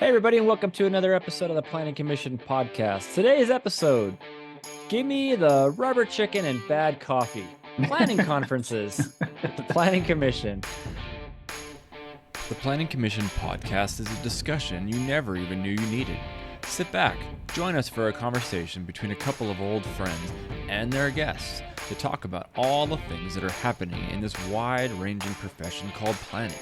Hey, everybody, and welcome to another episode of the Planning Commission podcast. Today's episode, give me the rubber chicken and bad coffee. Planning conferences, the Planning Commission. The Planning Commission podcast is a discussion you never even knew you needed. Sit back, join us for a conversation between a couple of old friends and their guests to talk about all the things that are happening in this wide-ranging profession called planning.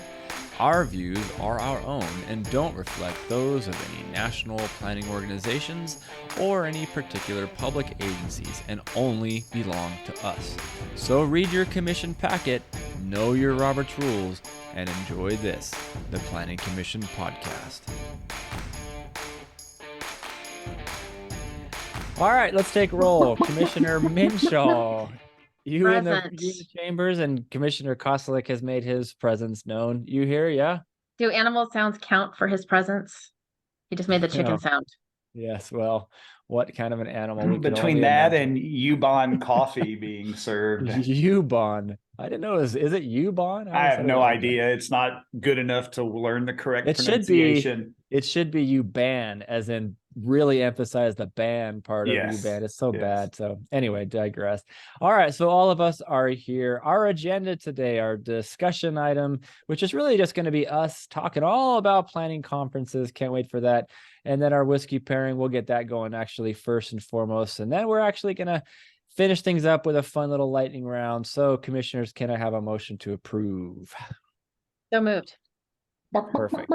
Our views are our own and don't reflect those of any national planning organizations or any particular public agencies and only belong to us. So read your commission packet, know your Robert's rules, and enjoy this, the Planning Commission podcast. All right, let's take roll. Commissioner Minshaw, you in the chambers, and Commissioner Kostelik has made his presence known. You here, yeah? Do animal sounds count for his presence? He just made the chicken sound. Yes, well, what kind of an animal? Between that and Ubon coffee being served. Ubon. I didn't know. Is it Ubon? I have no idea. It's not good enough to learn the correct pronunciation. It should be Uban, as in really emphasize the ban part of Uban. It's so bad. So anyway, digress. All right. So all of us are here. Our agenda today, our discussion item, which is really just going to be us talking all about planning conferences. Can't wait for that. And then our whiskey pairing, we'll get that going actually first and foremost. And then we're actually going to finish things up with a fun little lightning round. So commissioners, can I have a motion to approve? So moved. Perfect.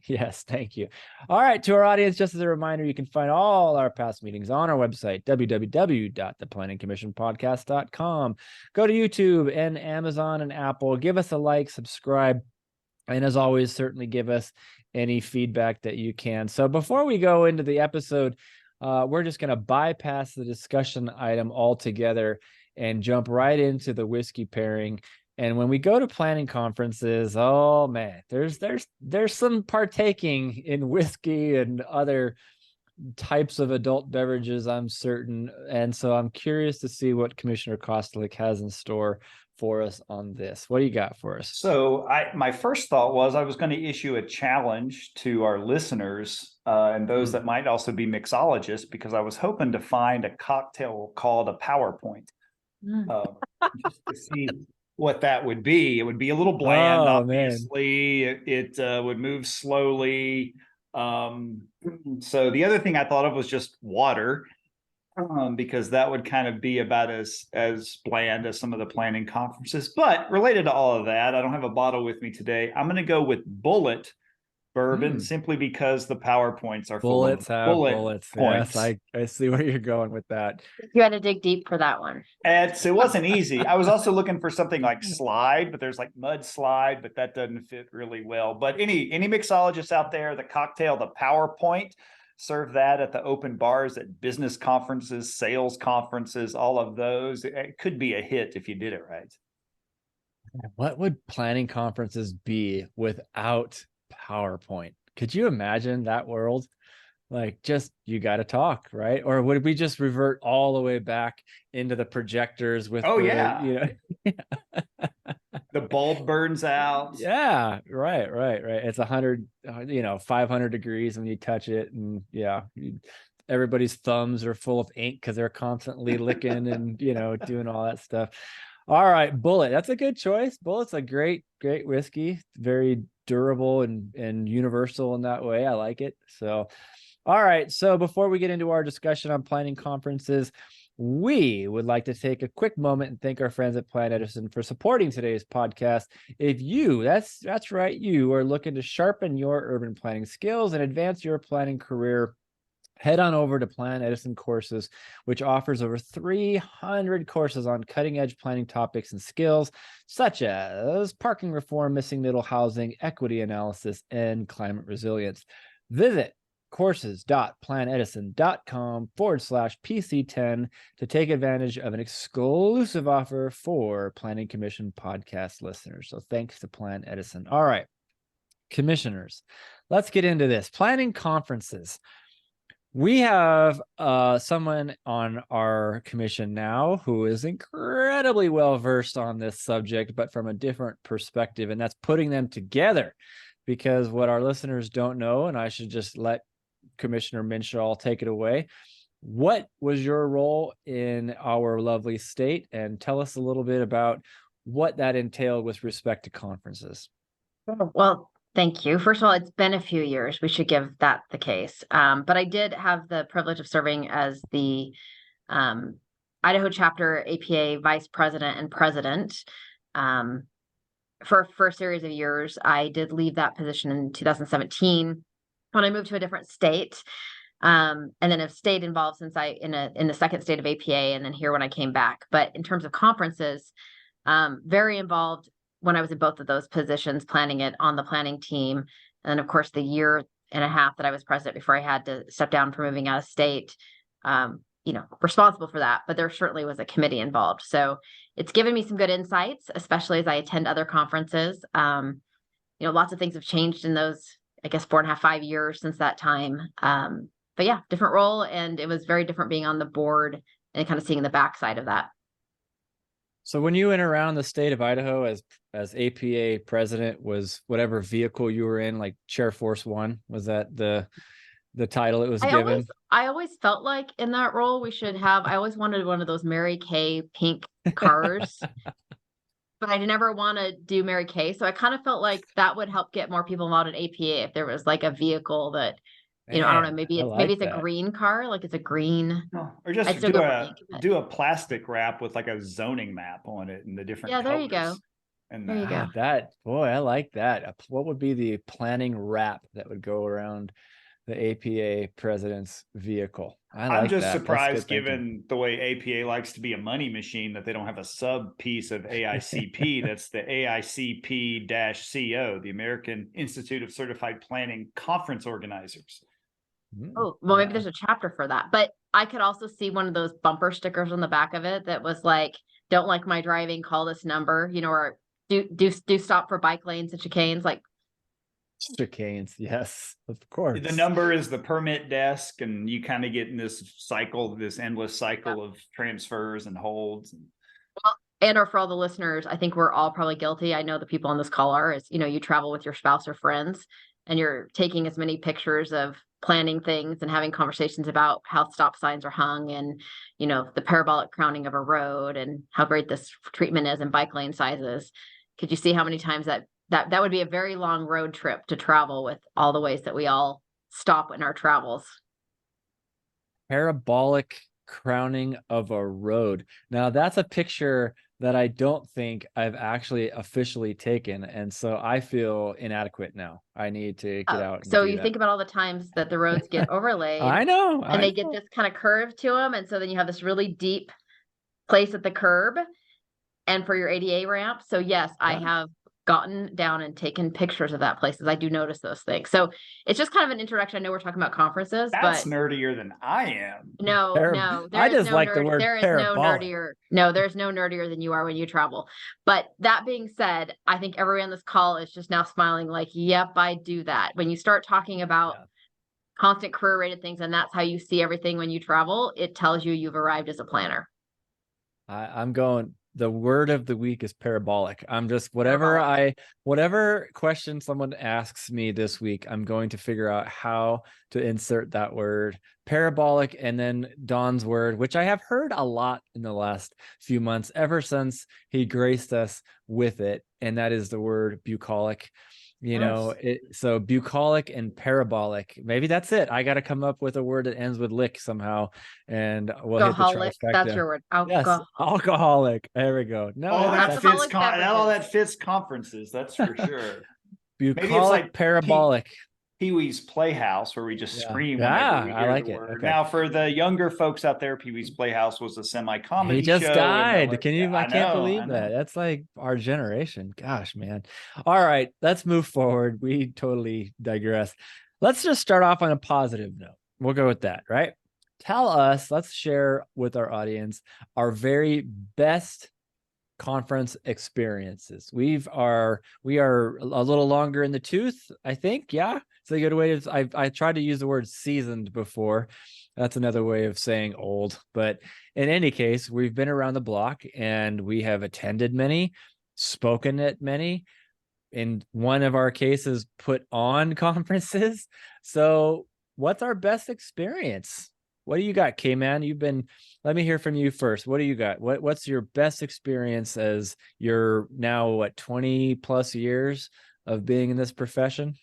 Yes, thank you. All right, to our audience, just as a reminder, you can find all our past meetings on our website, www.theplanningcommissionpodcast.com. Go to YouTube and Amazon and Apple. Give us a like, subscribe, and as always, certainly give us any feedback that you can. So before we go into the episode, we're just going to bypass the discussion item altogether and jump right into the whiskey pairing. And when we go to planning conferences, oh man, there's some partaking in whiskey and other types of adult beverages, I'm certain. And so I'm curious to see what Commissioner Kostelik has in store for us on this. What do you got for us? So my first thought was I was going to issue a challenge to our listeners and those that might also be mixologists, because I was hoping to find a cocktail called a PowerPoint just to see what that would be. It would be a little bland, obviously. It would move slowly. So the other thing I thought of was just water, because that would kind of be about as bland as some of the planning conferences. But related to all of that, I don't have a bottle with me today. I'm going to go with Bullet bourbon, simply because the PowerPoints are bullets. Points. Yes, I see where you're going with that. You had to dig deep for that one. It wasn't easy. I was also looking for something like Slide, but there's like Mud Slide, but that doesn't fit really well. But any mixologists out there, the cocktail, the PowerPoint, serve that at the open bars, at business conferences, sales conferences, all of those. It could be a hit if you did it right. What would planning conferences be without PowerPoint? Could you imagine that world? Like, just you got to talk, right? Or would we just revert all the way back into the projectors with the bulb burns out. Yeah, right. It's 100, 500 degrees when you touch it, and everybody's thumbs are full of ink because they're constantly licking and doing all that stuff. All right, Bullet. That's a good choice. Bullet's a great whiskey. Very durable and universal in that way. I like it. So, all right. So before we get into our discussion on planning conferences, we would like to take a quick moment and thank our friends at Plan Edison for supporting today's podcast. If you, that's right, you are looking to sharpen your urban planning skills and advance your planning career, head on over to Plan Edison Courses, which offers over 300 courses on cutting-edge planning topics and skills, such as parking reform, missing middle housing, equity analysis, and climate resilience. Visit courses.planedison.com/PC10 to take advantage of an exclusive offer for Planning Commission podcast listeners. So thanks to Plan Edison. All right, commissioners, let's get into this. Planning conferences. We have someone on our commission now who is incredibly well versed on this subject, but from a different perspective, and that's putting them together. because what our listeners don't know, and I should just let Commissioner Minshaw take it away. What was your role in our lovely state? And tell us a little bit about what that entailed with respect to conferences. Well, thank you. First of all, it's been a few years. We should give that the case. But I did have the privilege of serving as the Idaho chapter APA vice president and president for a series of years. I did leave that position in 2017 when I moved to a different state. And then have stayed involved since in the second state of APA, and then here when I came back. But in terms of conferences, very involved when I was in both of those positions, planning it on the planning team. And then of course the year and a half that I was president before I had to step down for moving out of state, responsible for that. But there certainly was a committee involved. So it's given me some good insights, especially as I attend other conferences. Lots of things have changed in those, I guess, 4.5, 5 years since that time. But yeah, different role. And it was very different being on the board and kind of seeing the backside of that. So when you went around the state of Idaho as APA president, was whatever vehicle you were in, like Chair Force One, was that the title it was given? I always felt like in that role I always wanted one of those Mary Kay pink cars. But I never want to do Mary Kay. So I kind of felt like that would help get more people involved in APA if there was like a vehicle that, I don't know, maybe it's a green car, like it's a green. Or just do a plastic wrap with like a zoning map on it and the different colors. There you go. And there you go. I like that. What would be the planning wrap that would go around the APA president's vehicle? I'm just surprised, given the way APA likes to be a money machine, that they don't have a sub piece of AICP. That's the AICP-CO, the American Institute of Certified Planning Conference Organizers. Oh, well, maybe there's a chapter for that. But I could also see one of those bumper stickers on the back of it that was like, "Don't like my driving, call this number," or do stop for bike lanes and chicanes, like chicanes. Yes, of course. The number is the permit desk, and you kind of get in this endless cycle of transfers and holds. Or for all the listeners, I think we're all probably guilty. I know the people on this call are, you travel with your spouse or friends and you're taking as many pictures of planning things and having conversations about how stop signs are hung and, the parabolic crowning of a road and how great this treatment is and bike lane sizes. Could you see how many times that would be a very long road trip to travel with all the ways that we all stop in our travels? Parabolic crowning of a road. Now that's a picture that I don't think I've actually officially taken. And so I feel inadequate now. I need to get out. So you think about all the times that the roads get overlaid. I know. And they get this kind of curve to them. And so then you have this really deep place at the curb and for your ADA ramp. So yes, I have gotten down and taken pictures of that places. I do notice those things. So it's just kind of an introduction. I know we're talking about conferences, that's but nerdier than I am. No. I just like the word parabolic. There's no nerdier than you are when you travel. But that being said, I think everyone on this call is just now smiling like, yep, I do that. When you start talking about constant career rated things, and that's how you see everything when you travel, it tells you you've arrived as a planner. I'm going. The word of the week is parabolic. I'm just whatever question someone asks me this week, I'm going to figure out how to insert that word parabolic. And then Don's word, which I have heard a lot in the last few months, ever since he graced us with it. And that is the word bucolic. So bucolic and parabolic. Maybe that's it. I got to come up with a word that ends with lick somehow, and we'll hit the trifecta. That's your word. Alcoholic. There we go. No, that fits conferences. That's for sure. Bucolic, parabolic. Pee-wee's Playhouse, where we just scream. I like it. Okay. Now, for the younger folks out there, Pee-wee's Playhouse was a semi-comedy He just show, died. I can't believe that. That's like our generation. Gosh, man. All right, let's move forward. We totally digress. Let's just start off on a positive note. We'll go with that, right? Let's share with our audience our very best conference experiences. We are a little longer in the tooth, I think. Yeah. It's a good way to, I tried to use the word seasoned before. That's another way of saying old. But in any case, we've been around the block and we have attended many, spoken at many. in one of our cases, put on conferences. So what's our best experience? What do you got, K-Man? Let me hear from you first. What do you got? What's your best experience as you're now, 20 plus years of being in this profession?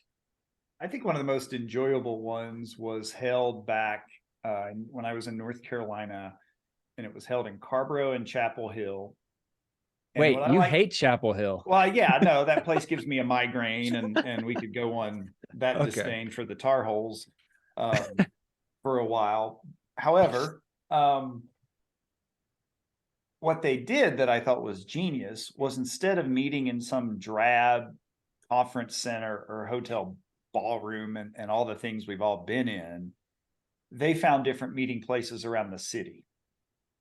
I think one of the most enjoyable ones was held back when I was in North Carolina, and it was held in Carborough and Chapel Hill. And Wait, what I you like, hate Chapel Hill? well, yeah, no, that place gives me a migraine, and we could go on that Okay. disdain for the Tar Heels for a while. However, what they did that I thought was genius was, instead of meeting in some drab conference center or hotel ballroom and all the things we've all been in, they found different meeting places around the city.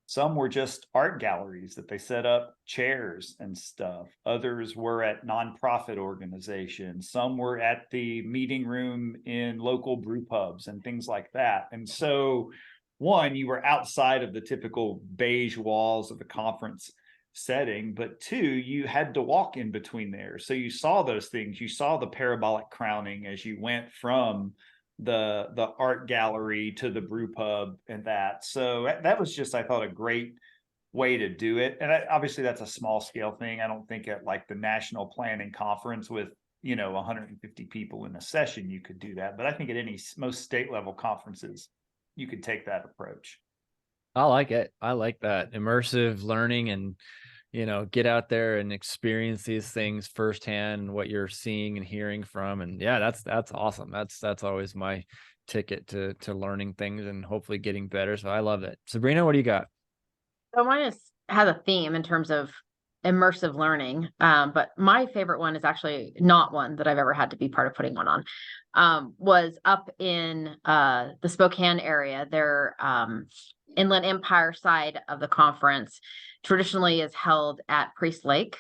Some were just art galleries that they set up chairs and stuff. Others were at nonprofit organizations. Some were at the meeting room in local brew pubs and things like that. And so, one, you were outside of the typical beige walls of the conference setting, but two, you had to walk in between there. So you saw those things. You saw the parabolic crowning as you went from the art gallery to the brew pub and that. So that was just, I thought, a great way to do it. And obviously that's a small scale thing. I don't think at like the national planning conference with 150 people in a session you could do that, but I think at most state level conferences you could take that approach. I like it. I like that immersive learning, and get out there and experience these things firsthand, and what you're seeing and hearing from. And yeah, that's awesome. That's always my ticket to learning things and hopefully getting better. So I love it. Sabrina, what do you got? So mine has a theme in terms of immersive learning. But my favorite one is actually not one that I've ever had to be part of putting one on. Was up in the Spokane area. Their Inland Empire side of the conference traditionally is held at Priest Lake.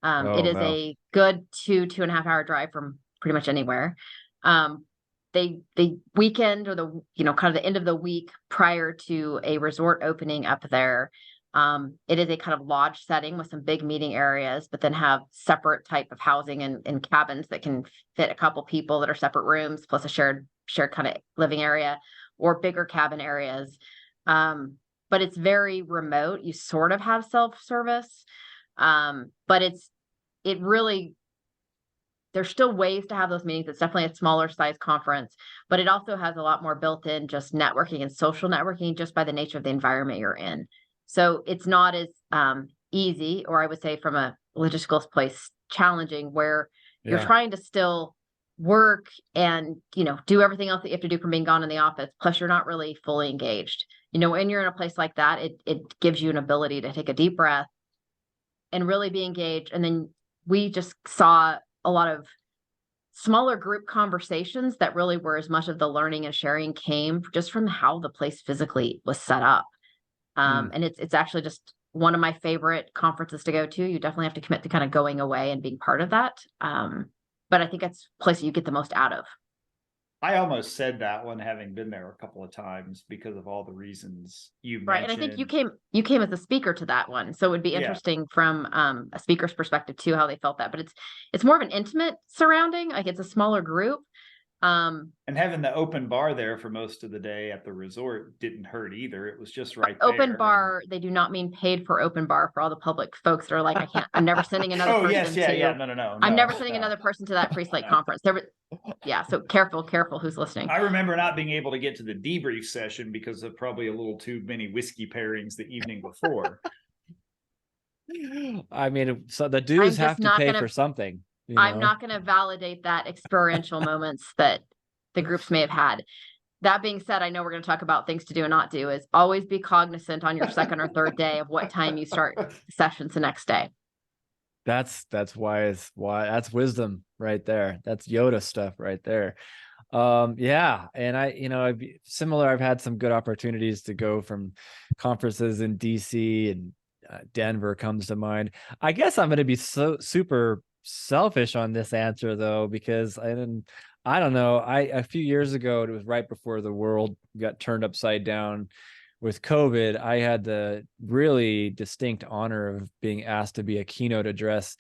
It is a good 2.5 hour drive from pretty much anywhere. They weekend, or the kind of the end of the week prior to a resort opening up there. It is a kind of lodge setting with some big meeting areas, but then have separate type of housing and cabins that can fit a couple people, that are separate rooms plus a shared kind of living area, or bigger cabin areas. But it's very remote. You sort of have self-service, but it really, there's still ways to have those meetings. It's definitely a smaller size conference, but it also has a lot more built in just networking and social networking, just by the nature of the environment you're in. So it's not as easy, or I would say from a logistical place, challenging, where you're trying to still work and do everything else that you have to do from being gone in the office, plus you're not really fully engaged. When you're in a place like that, it gives you an ability to take a deep breath and really be engaged. And then we just saw a lot of smaller group conversations that really were, as much of the learning and sharing came just from how the place physically was set up. And it's actually just one of my favorite conferences to go to. You definitely have to commit to kind of going away and being part of that. But I think it's a place you get the most out of. I almost said that one, having been there a couple of times, because of all the reasons you Right. mentioned. And I think you came as a speaker to that one. So it would be interesting from a speaker's perspective too, how they felt that. But it's more of an intimate surrounding, like it's a smaller group. And having the open bar there for most of the day at the resort didn't hurt either. It was just right there. Open bar, they do not mean paid for open bar, for all the public folks that are like, I'm never sending another person. I'm never sending another person to that Priest Lake conference. So careful who's listening. I remember not being able to get to the debrief session because of probably a little too many whiskey pairings the evening before. I mean, so the dues have to pay for something. I'm not going to validate that experiential moments that the groups may have had. That being said, I know we're going to talk about things to do and not do. Is always be cognizant on your second or third day of what time you start sessions the next day. That's that's wisdom right there. That's Yoda stuff right there. And I've had some good opportunities to go from conferences in DC, and Denver comes to mind. I guess I'm going to be so super selfish on this answer though, because I don't know. A few years ago, it was right before the world got turned upside down with COVID. I had the really distinct honor of being asked to be a keynote address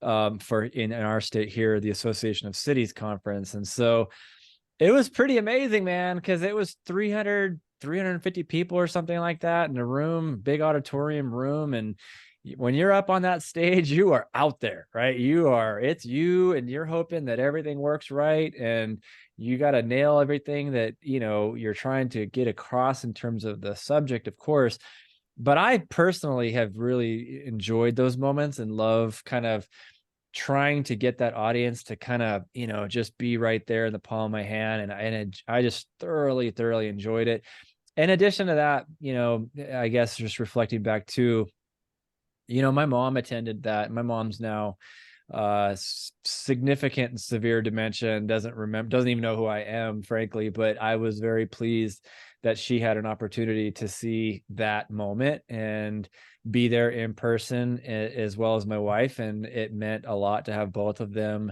for in our state here, the Association of Cities conference. And so it was pretty amazing, man, because it was 350 people or something like that in a room, big auditorium room. And when you're up on that stage, you are out there, right? It's you, and you're hoping that everything works right. And you got to nail everything that, you're trying to get across in terms of the subject, of course. But I personally have really enjoyed those moments and love kind of trying to get that audience to kind of, just be right there in the palm of my hand. And I just thoroughly enjoyed it. In addition to that, I guess just reflecting back to, my mom attended that. My mom's now significant and severe dementia and doesn't even know who I am, frankly. But I was very pleased that she had an opportunity to see that moment and be there in person, as well as my wife. And it meant a lot to have both of them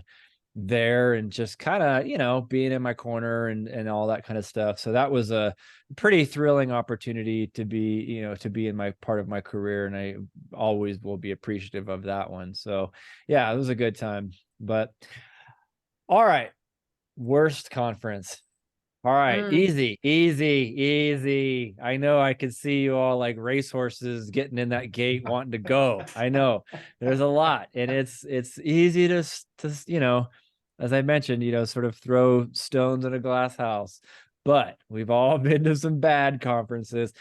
there and just kind of, being in my corner and all that kind of stuff. So that was a pretty thrilling opportunity to be in my part of my career. And I always will be appreciative of that one. So yeah, it was a good time. But all right, worst conference. All right, easy. I know, I can see you all like racehorses getting in that gate wanting to go. I know there's a lot, and it's easy to as I mentioned, sort of throw stones in a glass house. But we've all been to some bad conferences.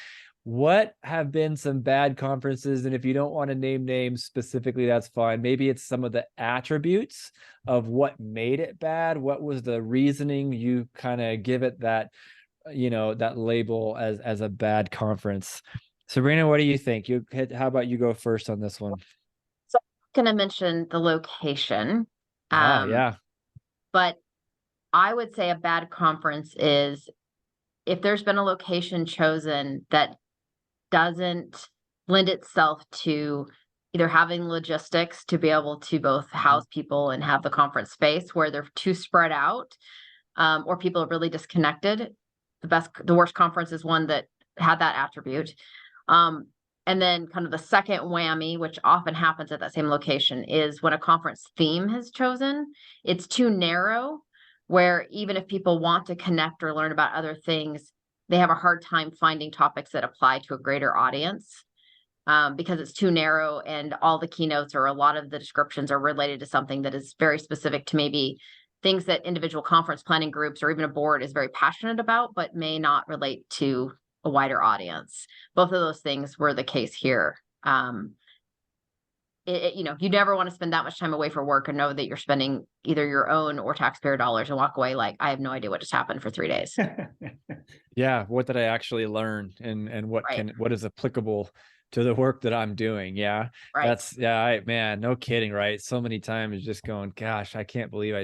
What have been some bad conferences? And if you don't want to name names specifically, that's fine. Maybe it's some of the attributes of what made it bad. What was the reasoning you kind of give it that, that label as a bad conference? Sabrina, what do you think? How about you go first on this one? So I'm going to mention the location. Yeah. But I would say a bad conference is if there's been a location chosen that doesn't lend itself to either having logistics to be able to both house people and have the conference space, where they're too spread out, or people are really disconnected. The worst conference is one that had that attribute. And then kind of the second whammy, which often happens at that same location, is when a conference theme is chosen, it's too narrow, where even if people want to connect or learn about other things, they have a hard time finding topics that apply to a greater audience, because it's too narrow, and all the keynotes or a lot of the descriptions are related to something that is very specific to maybe things that individual conference planning groups or even a board is very passionate about, but may not relate to a wider audience. Both of those things were the case here. You never want to spend that much time away for work and know that you're spending either your own or taxpayer dollars and walk away like, I have no idea what just happened for 3 days. Yeah. What did I actually learn, and what Right. what is applicable to the work that I'm doing? Yeah. Right. Man, no kidding. Right. So many times just going, gosh, I can't believe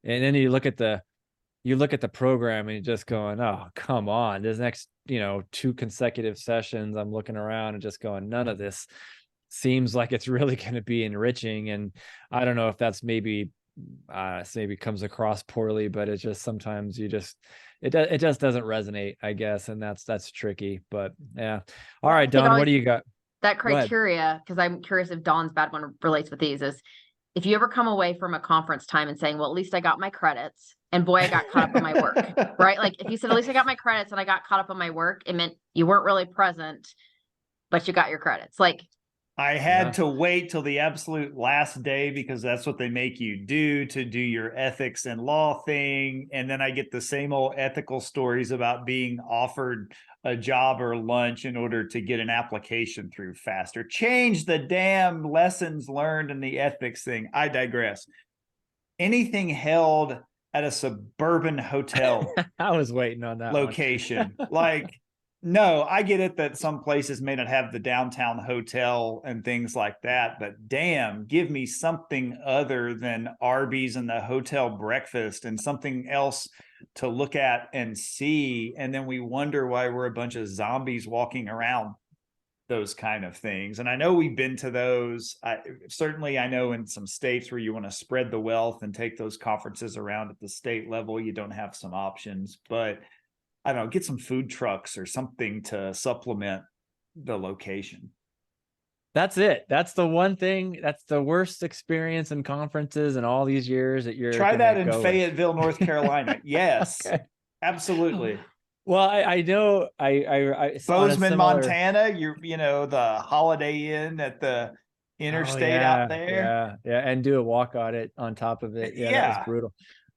and then you look at the program and you're just going, oh, come on, this next, 2 consecutive sessions, I'm looking around and just going, none of this seems like it's really going to be enriching. And I don't know if that's maybe comes across poorly, but it's just sometimes it just doesn't resonate, I guess. And that's tricky, but yeah. All right, Don, what do you got? That criteria, because I'm curious if Dawn's bad one relates with these, is if you ever come away from a conference time and saying, well, at least I got my credits, and boy, I got caught up on my work, right? Like if you said, at least I got my credits and I got caught up on my work, it meant you weren't really present, but you got your credits. Like I had to wait till the absolute last day, because that's what they make you do to do your ethics and law thing. And then I get the same old ethical stories about being offered a job or lunch in order to get an application through faster. Change the damn lessons learned in the ethics thing. I digress. Anything held at a suburban hotel I was waiting on that location. Like, no, I get it that some places may not have the downtown hotel and things like that, but damn, give me something other than Arby's and the hotel breakfast, and something else to look at and see. And then we wonder why we're a bunch of zombies walking around those kind of things. And I know we've been to those. Certainly, I know in some states where you want to spread the wealth and take those conferences around at the state level, you don't have some options. But I don't know, get some food trucks or something to supplement the location. That's it. That's the one thing. That's the worst experience in conferences and all these years that you're Try gonna that in go with. Fayetteville, North Carolina. Yes, Okay. absolutely. Well, I know I saw on a Bozeman, similar. Montana, the Holiday Inn at the Oh interstate out yeah, there. yeah, yeah, and do a walk audit on top of it. Yeah, that was Yeah. brutal.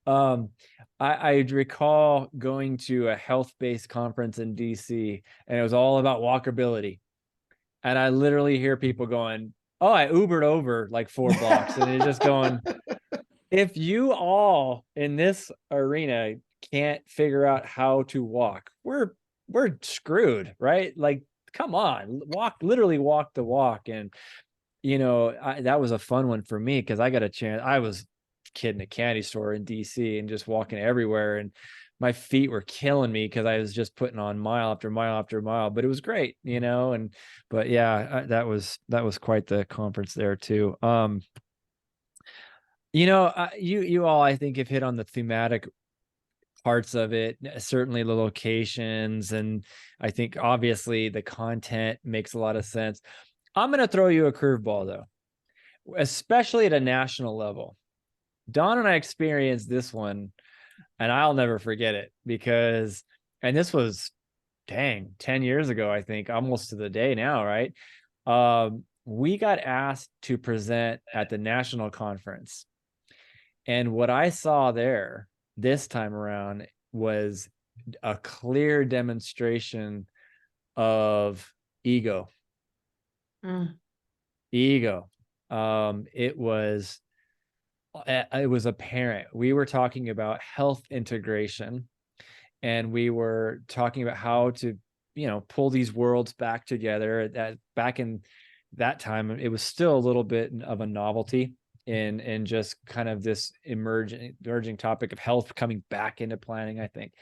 Um, I recall going to a health-based conference in DC, and it was all about walkability. And I literally hear people going, "Oh, I Ubered over like 4 blocks," and it's just going, if you all in this arena can't figure out how to walk, we're screwed, right? Like, come on, literally walk the walk. And that was a fun one for me because I got a chance. I was a kid in a candy store in DC and just walking everywhere, and my feet were killing me because I was just putting on mile after mile after mile. But it was great, and but yeah, that was quite the conference there too. You all, I think, have hit on the thematic parts of it, certainly the locations, and I think obviously the content makes a lot of sense. I'm going to throw you a curveball though, especially at a national level. Don and I experienced this one, and I'll never forget it and this was, dang, 10 years ago, I think, almost to the day now, right? We got asked to present at the national conference. And what I saw there this time around was a clear demonstration of ego. Ego. It was apparent. We were talking about health integration, and we were talking about how to, pull these worlds back together. That back in that time, it was still a little bit of a novelty in just kind of this emerging topic of health coming back into planning, I think.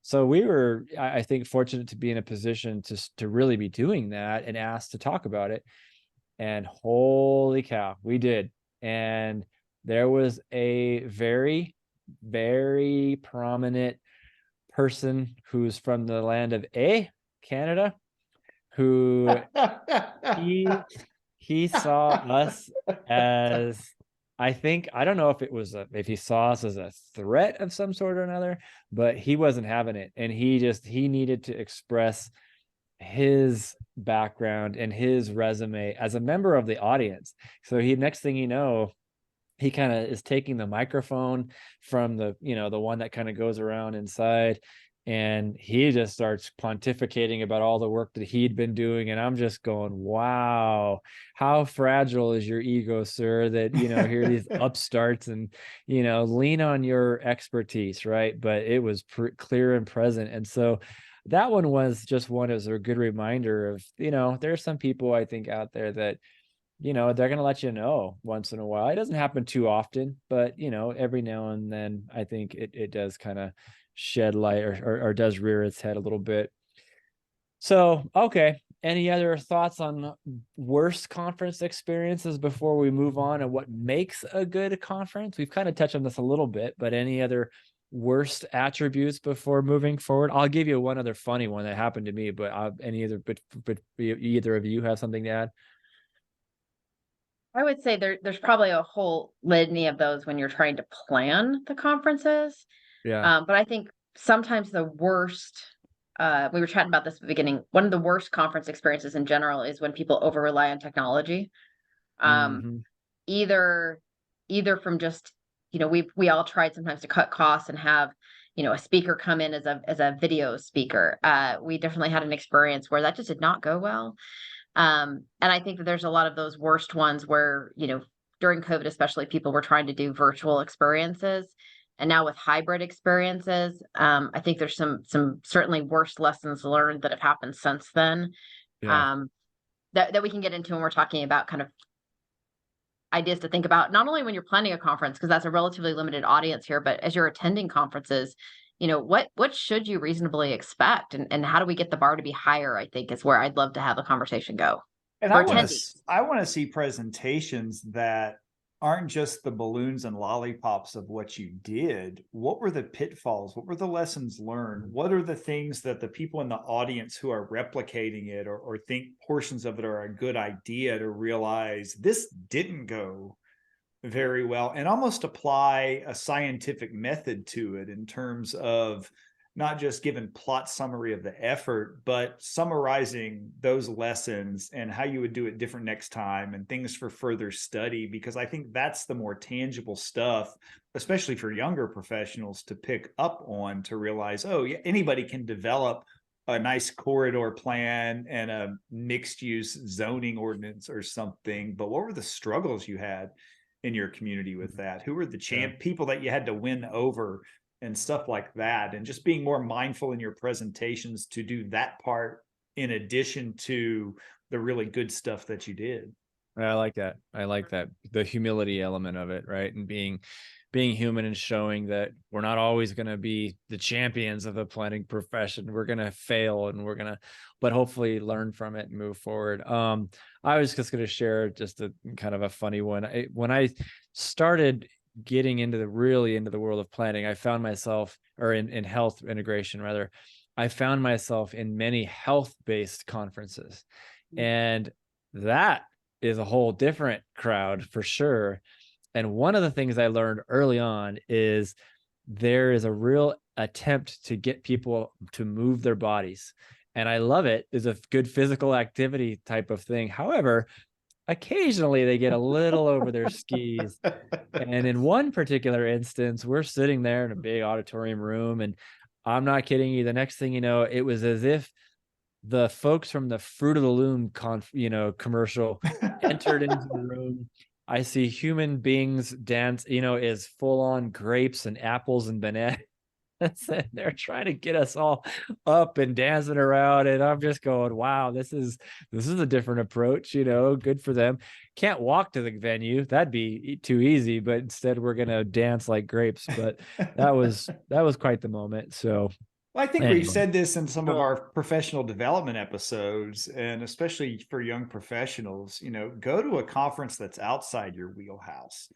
So we were, I think, fortunate to be in a position to really be doing that and asked to talk about it. And holy cow, we did. And there was a very, very prominent person who's from the land of Canada, who he saw us as, I don't know if he saw us as a threat of some sort or another, but he wasn't having it. And he needed to express his background and his resume as a member of the audience. So next thing you know, he kind of is taking the microphone from the one that kind of goes around inside, and he just starts pontificating about all the work that he'd been doing. And I'm just going, wow, how fragile is your ego, sir, that here these upstarts and lean on your expertise, right? But it was clear and present. And so that one was just one as a good reminder of, there's some people I think out there that they're going to let you know once in a while. It doesn't happen too often, but every now and then I think it does kind of shed light or does rear its head a little bit. So, okay. Any other thoughts on worst conference experiences before we move on, and what makes a good conference? We've kind of touched on this a little bit, but any other worst attributes before moving forward? I'll give you one other funny one that happened to me, but either of you have something to add? I would say there's probably a whole litany of those when you're trying to plan the conferences. Yeah. But I think sometimes the worst, we were chatting about this at the beginning, one of the worst conference experiences in general is when people over rely on technology. Mm-hmm. Either from just, we all tried sometimes to cut costs and have, a speaker come in as a video speaker. We definitely had an experience where that just did not go well. And I think that there's a lot of those worst ones where, during COVID, especially, people were trying to do virtual experiences. And now with hybrid experiences, I think there's some certainly worse lessons learned that have happened since then. Yeah. That we can get into when we're talking about kind of ideas to think about, not only when you're planning a conference, because that's a relatively limited audience here, but as you're attending conferences, what should you reasonably expect, and how do we get the bar to be higher, I think, is where I'd love to have the conversation go And for I want attendees. to see presentations that aren't just the balloons and lollipops of what you did. What were the pitfalls? What were the lessons learned? What are the things that the people in the audience who are replicating it or think portions of it are a good idea to realize this didn't go very well, and almost apply a scientific method to it in terms of not just giving plot summary of the effort, but summarizing those lessons and how you would do it different next time and things for further study, because I think that's the more tangible stuff, especially for younger professionals to pick up on, to realize, oh yeah, anybody can develop a nice corridor plan and a mixed use zoning ordinance or something, but what were the struggles you had in your community with that? Who were the people that you had to win over and stuff like that? And just being more mindful in your presentations to do that part in addition to the really good stuff that you did. I like that. I like that. The humility element of it, right? And being human and showing that we're not always going to be the champions of the planning profession. We're going to fail and but hopefully learn from it and move forward. I was just going to share just a kind of a funny one. When I started getting into the world of planning, I found myself, or in health integration rather, I found myself in many health-based conferences, and that is a whole different crowd for sure. And one of the things I learned early on is there is a real attempt to get people to move their bodies. And I love it. It's a good physical activity type of thing. However, occasionally they get a little over their skis. And in one particular instance, we're sitting there in a big auditorium room, and I'm not kidding you. The next thing you know, it was as if the folks from the Fruit of the Loom commercial entered into the room. I see human beings dance, is full on grapes and apples and bananas. And they're trying to get us all up and dancing around. And I'm just going, wow, this is a different approach, good for them. Can't walk to the venue. That'd be too easy, but instead we're going to dance like grapes. But that was quite the moment. So well, I think anyway. we've said this in some of our professional development episodes, and especially for young professionals, go to a conference that's outside your wheelhouse.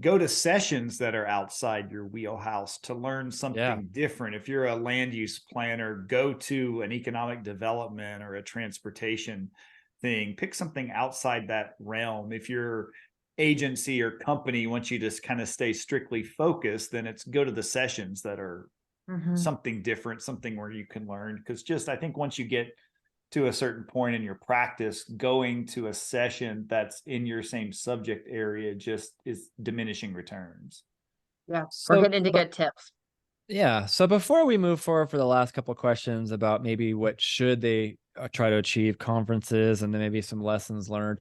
Go to sessions that are outside your wheelhouse to learn something different. If you're a land use planner, go to an economic development or a transportation thing. Pick something outside that realm. If your agency or company wants you to kind of stay strictly focused, then it's go to the sessions that are something different, something where you can learn. Because just, I think once you get to a certain point in your practice, going to a session that's in your same subject area just is diminishing returns. Yeah, we're getting into good tips. Yeah. So before we move forward for the last couple of questions about maybe what should they try to achieve conferences and then maybe some lessons learned,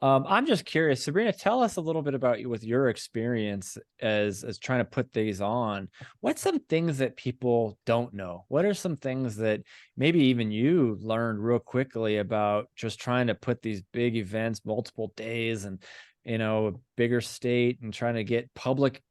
I'm just curious, Sabrina, tell us a little bit about you with your experience as trying to put these on. What's some things that people don't know? What are some things that maybe even you learned real quickly about just trying to put these big events, multiple days, and a bigger state, and trying to get public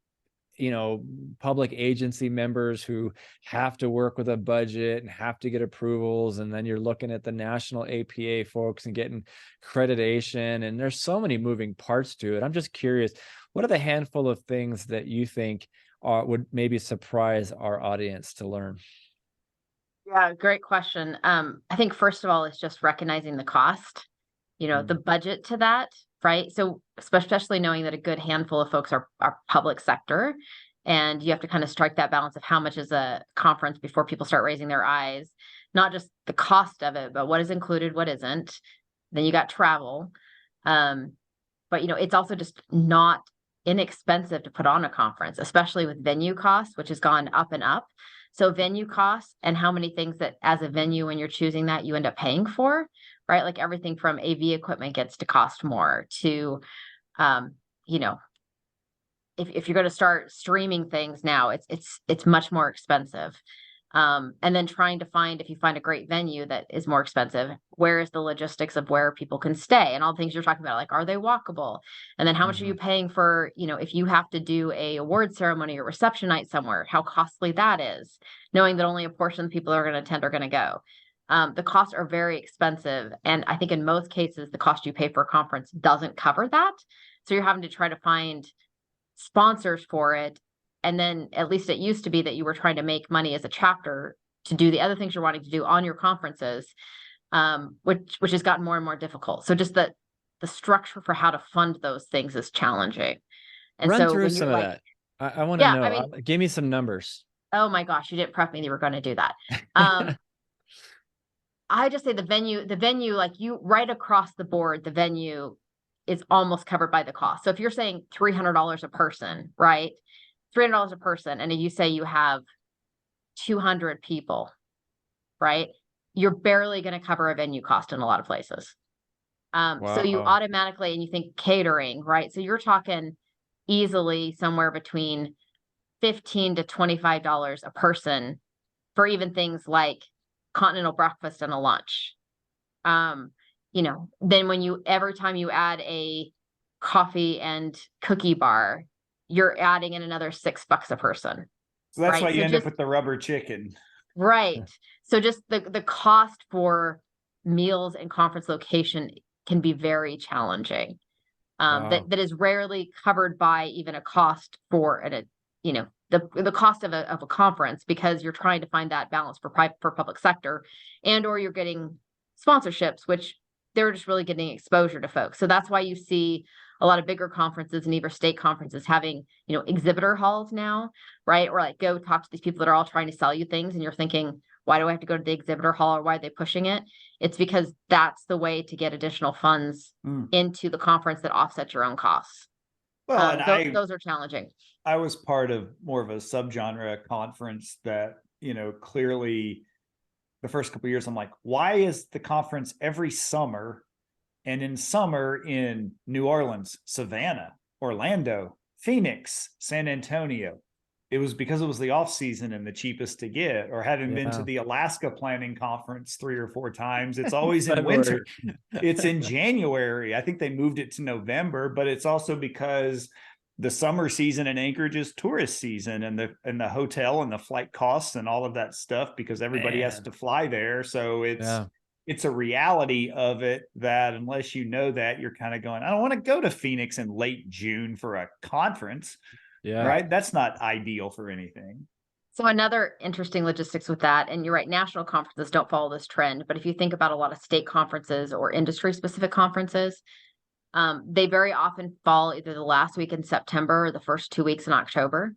agency members who have to work with a budget and have to get approvals. And then you're looking at the national APA folks and getting accreditation. And there's so many moving parts to it. I'm just curious, what are the handful of things that you think would maybe surprise our audience to learn? Yeah, great question. I think first of all, it's just recognizing the cost, the budget to that. Right. So especially knowing that a good handful of folks are public sector, and you have to kind of strike that balance of how much is a conference before people start raising their eyes, not just the cost of it, but what is included, what isn't. Then you got travel. But, it's also just not inexpensive to put on a conference, especially with venue costs, which has gone up and up. So venue costs and how many things that as a venue, when you're choosing that, you end up paying for, right? Like everything from AV equipment gets to cost more to, if you're going to start streaming things now, it's much more expensive. And then trying to find, if you find a great venue that is more expensive, where is the logistics of where people can stay and all the things you're talking about, like, are they walkable? And then how much are you paying for, if you have to do a award ceremony or reception night somewhere, how costly that is, knowing that only a portion of the people that are going to attend are going to go. The costs are very expensive. And I think in most cases, the cost you pay for a conference doesn't cover that. So you're having to try to find sponsors for it. And then at least it used to be that you were trying to make money as a chapter to do the other things you're wanting to do on your conferences, which has gotten more and more difficult. So just the structure for how to fund those things is challenging. And Run so through when you're some of like, that. I want to yeah, know. I mean, Give me some numbers. oh my gosh, you didn't prep me that you were going to do that. I just say the venue, like you right across the board, the venue is almost covered by the cost. So if you're saying $300 a person, right? $300 a person, and you say you have 200 people, right? You're barely going to cover a venue cost in a lot of places. So you Wow. automatically, and you think catering, right? So you're talking easily somewhere between $15 to $25 a person for even things like continental breakfast and a lunch. Then every time you add a coffee and cookie bar, you're adding in another $6 a person. So that's Right. why you So end just up with the rubber chicken. right. So just the cost for meals and conference location can be very challenging. Wow. That is rarely covered by even a cost for the cost of a conference, because you're trying to find that balance for public sector, and or you're getting sponsorships, which they're just really getting exposure to folks. So that's why you see a lot of bigger conferences and even state conferences having, exhibitor halls now, right? Or like go talk to these people that are all trying to sell you things, and you're thinking, why do I have to go to the exhibitor hall, or why are they pushing it? It's because that's the way to get additional funds into the conference that offsets your own costs. Well, and those are challenging. I was part of more of a subgenre conference that, clearly the first couple of years, I'm like, why is the conference every summer, and in summer in New Orleans, Savannah, Orlando, Phoenix, San Antonio? It was because it was the off season and the cheapest to get. Or having been to the Alaska planning conference 3 or 4 times, it's always in winter. It's in January. I think they moved it to November, but it's also because the summer season in Anchorage is tourist season, and the hotel and the flight costs and all of that stuff, because everybody has to fly there. So it's a reality of it that unless you know that, you're kind of going, I don't want to go to Phoenix in late June for a conference. Yeah. Right. That's not ideal for anything. So another interesting logistics with that, and you're right, national conferences don't follow this trend, but if you think about a lot of state conferences or industry specific conferences, they very often fall either the last week in September or the first 2 weeks in October,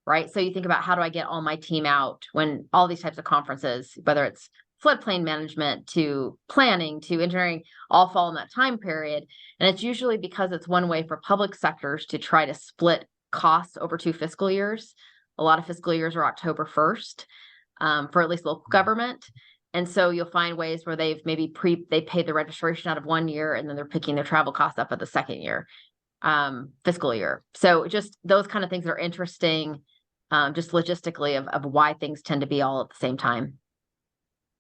right? So you think about, how do I get all my team out when all these types of conferences, whether it's floodplain management to planning to engineering, all fall in that time period. And it's usually because it's one way for public sectors to try to split costs over 2 fiscal years. A lot of fiscal years are October 1st for at least local government. And so you'll find ways where they've maybe they paid the registration out of 1 year, and then they're picking their travel costs up at the second year, fiscal year. So just those kind of things are interesting, just logistically of why things tend to be all at the same time.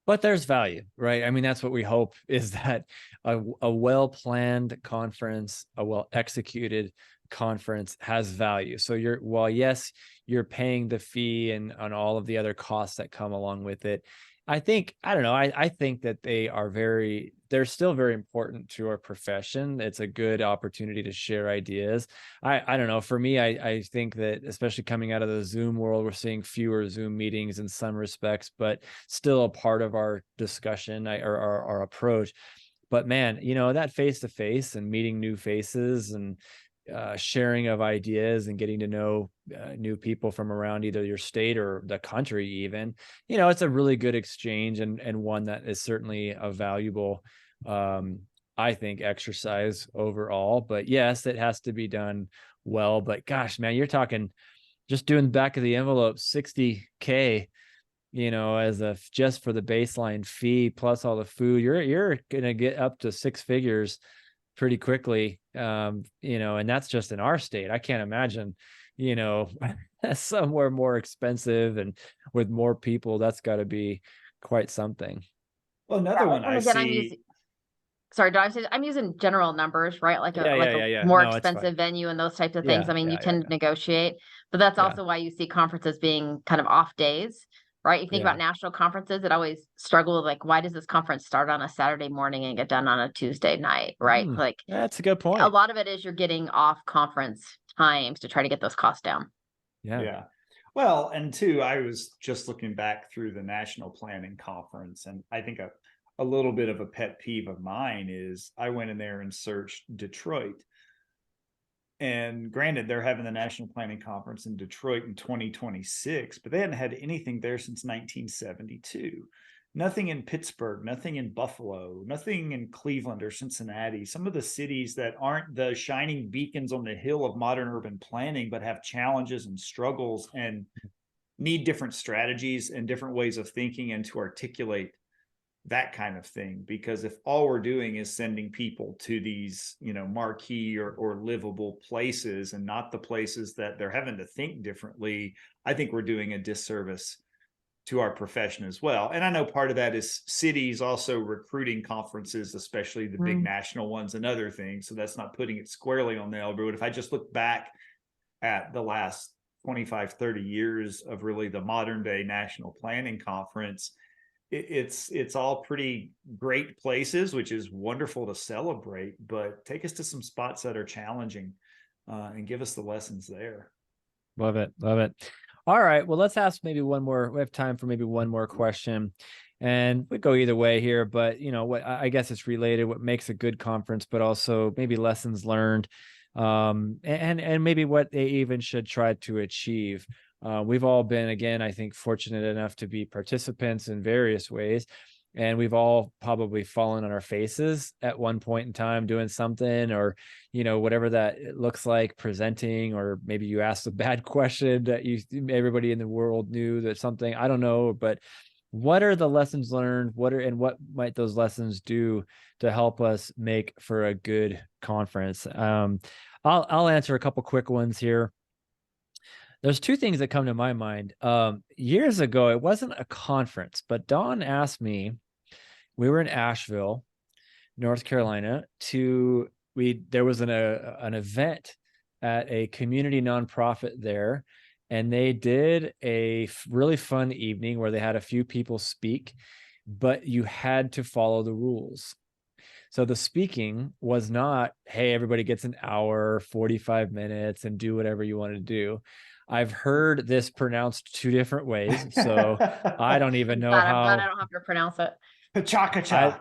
But there's value, right? I mean, that's what we hope, is that a well-planned conference, a well-executed conference has value. So yes, you're paying the fee and on all of the other costs that come along with it. I think that they're still very important to our profession. It's a good opportunity to share ideas. I don't know. For me, I think that, especially coming out of the Zoom world, we're seeing fewer Zoom meetings in some respects, but still a part of our discussion or our approach. But man, that face-to-face and meeting new faces and sharing of ideas and getting to know new people from around either your state or the country even, it's a really good exchange, and one that is certainly a valuable, I think, exercise overall. But yes, it has to be done well. But gosh, man, you're talking just doing back of the envelope, $60K, just for the baseline fee plus all the food. You're gonna get up to 6 figures pretty quickly, and that's just in our state. I can't imagine, somewhere more expensive and with more people. That's got to be quite something. Well, another one I see. I'm using general numbers, right? Like a Yeah. more No, expensive venue and those types of things. I mean, you tend to negotiate, but that's Yeah. also why you see conferences being kind of off days. right? You think Yeah. about national conferences, it always struggle with like, why does this conference start on a Saturday morning and get done on a Tuesday night, right? Like That's a good a point. lot of it is you're getting off conference times to try to get those costs down. Yeah. Yeah. Well, and two, I was just looking back through the National Planning Conference, and I think a little bit of a pet peeve of mine is I went in there and searched Detroit. And granted, they're having the National Planning Conference in Detroit in 2026, but they hadn't had anything there since 1972. Nothing in Pittsburgh, nothing in Buffalo, nothing in Cleveland or Cincinnati. Some of the cities that aren't the shining beacons on the hill of modern urban planning, but have challenges and struggles and need different strategies and different ways of thinking and to articulate that kind of thing. Because if all we're doing is sending people to these, marquee or livable places and not the places that they're having to think differently, I think we're doing a disservice to our profession as well. And I know part of that is cities also recruiting conferences, especially the big national ones and other things. So that's not putting it squarely on the elbow. But if I just look back at the last 25, 30 years of really the modern day National Planning Conference, it's all pretty great places, which is wonderful to celebrate, but take us to some spots that are challenging and give us the lessons there. Love it. Love it. All right. Well, let's ask maybe one more. We have time for maybe one more question, and we go either way here, but what I guess it's related, what makes a good conference, but also maybe lessons learned, and maybe what they even should try to achieve. We've all been, again, I think, fortunate enough to be participants in various ways. And we've all probably fallen on our faces at one point in time doing something, or, whatever that looks like, presenting, or maybe you asked a bad question that everybody in the world knew that something, I don't know, but what are the lessons learned? What might those lessons do to help us make for a good conference? I'll answer a couple quick ones here. There's two things that come to my mind. Years ago, it wasn't a conference, but Dawn asked me, we were in Asheville, North Carolina, there was an event at a community nonprofit there, and they did a really fun evening where they had a few people speak, but you had to follow the rules. So the speaking was not, hey, everybody gets an hour, 45 minutes and do whatever you want to do. I've heard this pronounced two different ways, so I don't even know I'm glad I how. don't have to pronounce it. Pachakacha.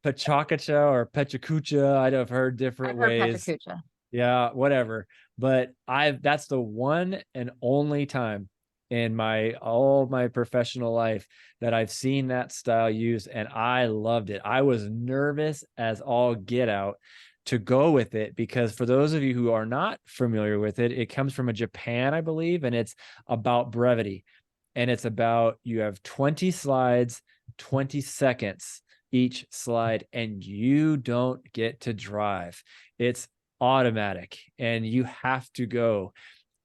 Pachakacha or Pechakucha, I've heard different I've heard ways. Pechakucha. Yeah, whatever. But that's the one and only time in all my professional life that I've seen that style used, and I loved it. I was nervous as all get out to go with it, because for those of you who are not familiar with it, it comes from Japan, I believe, and it's about brevity. And it's about, you have 20 slides, 20 seconds each slide, and you don't get to drive. It's automatic and you have to go.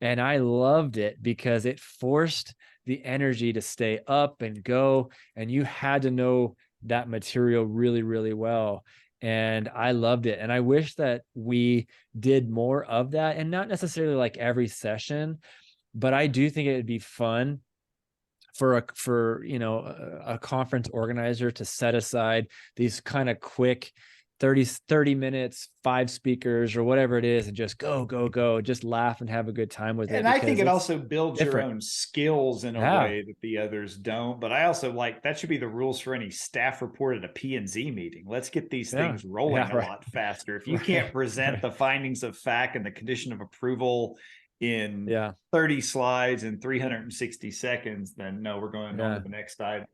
And I loved it because it forced the energy to stay up and go, and you had to know that material really, really well. And I loved it. And I wish that we did more of that, and not necessarily like every session, but I do think it would be fun for a conference organizer to set aside these kind of quick 30 minutes, 5 speakers or whatever it is, and just go, just laugh and have a good time with it. And I think it also builds your own skills in a way that the others don't. But I also that should be the rules for any staff report at a P&Z meeting. Let's get these things rolling a lot faster. If you can't present the findings of fact and the condition of approval in 30 slides in 360 seconds, then no, we're going on to the next item.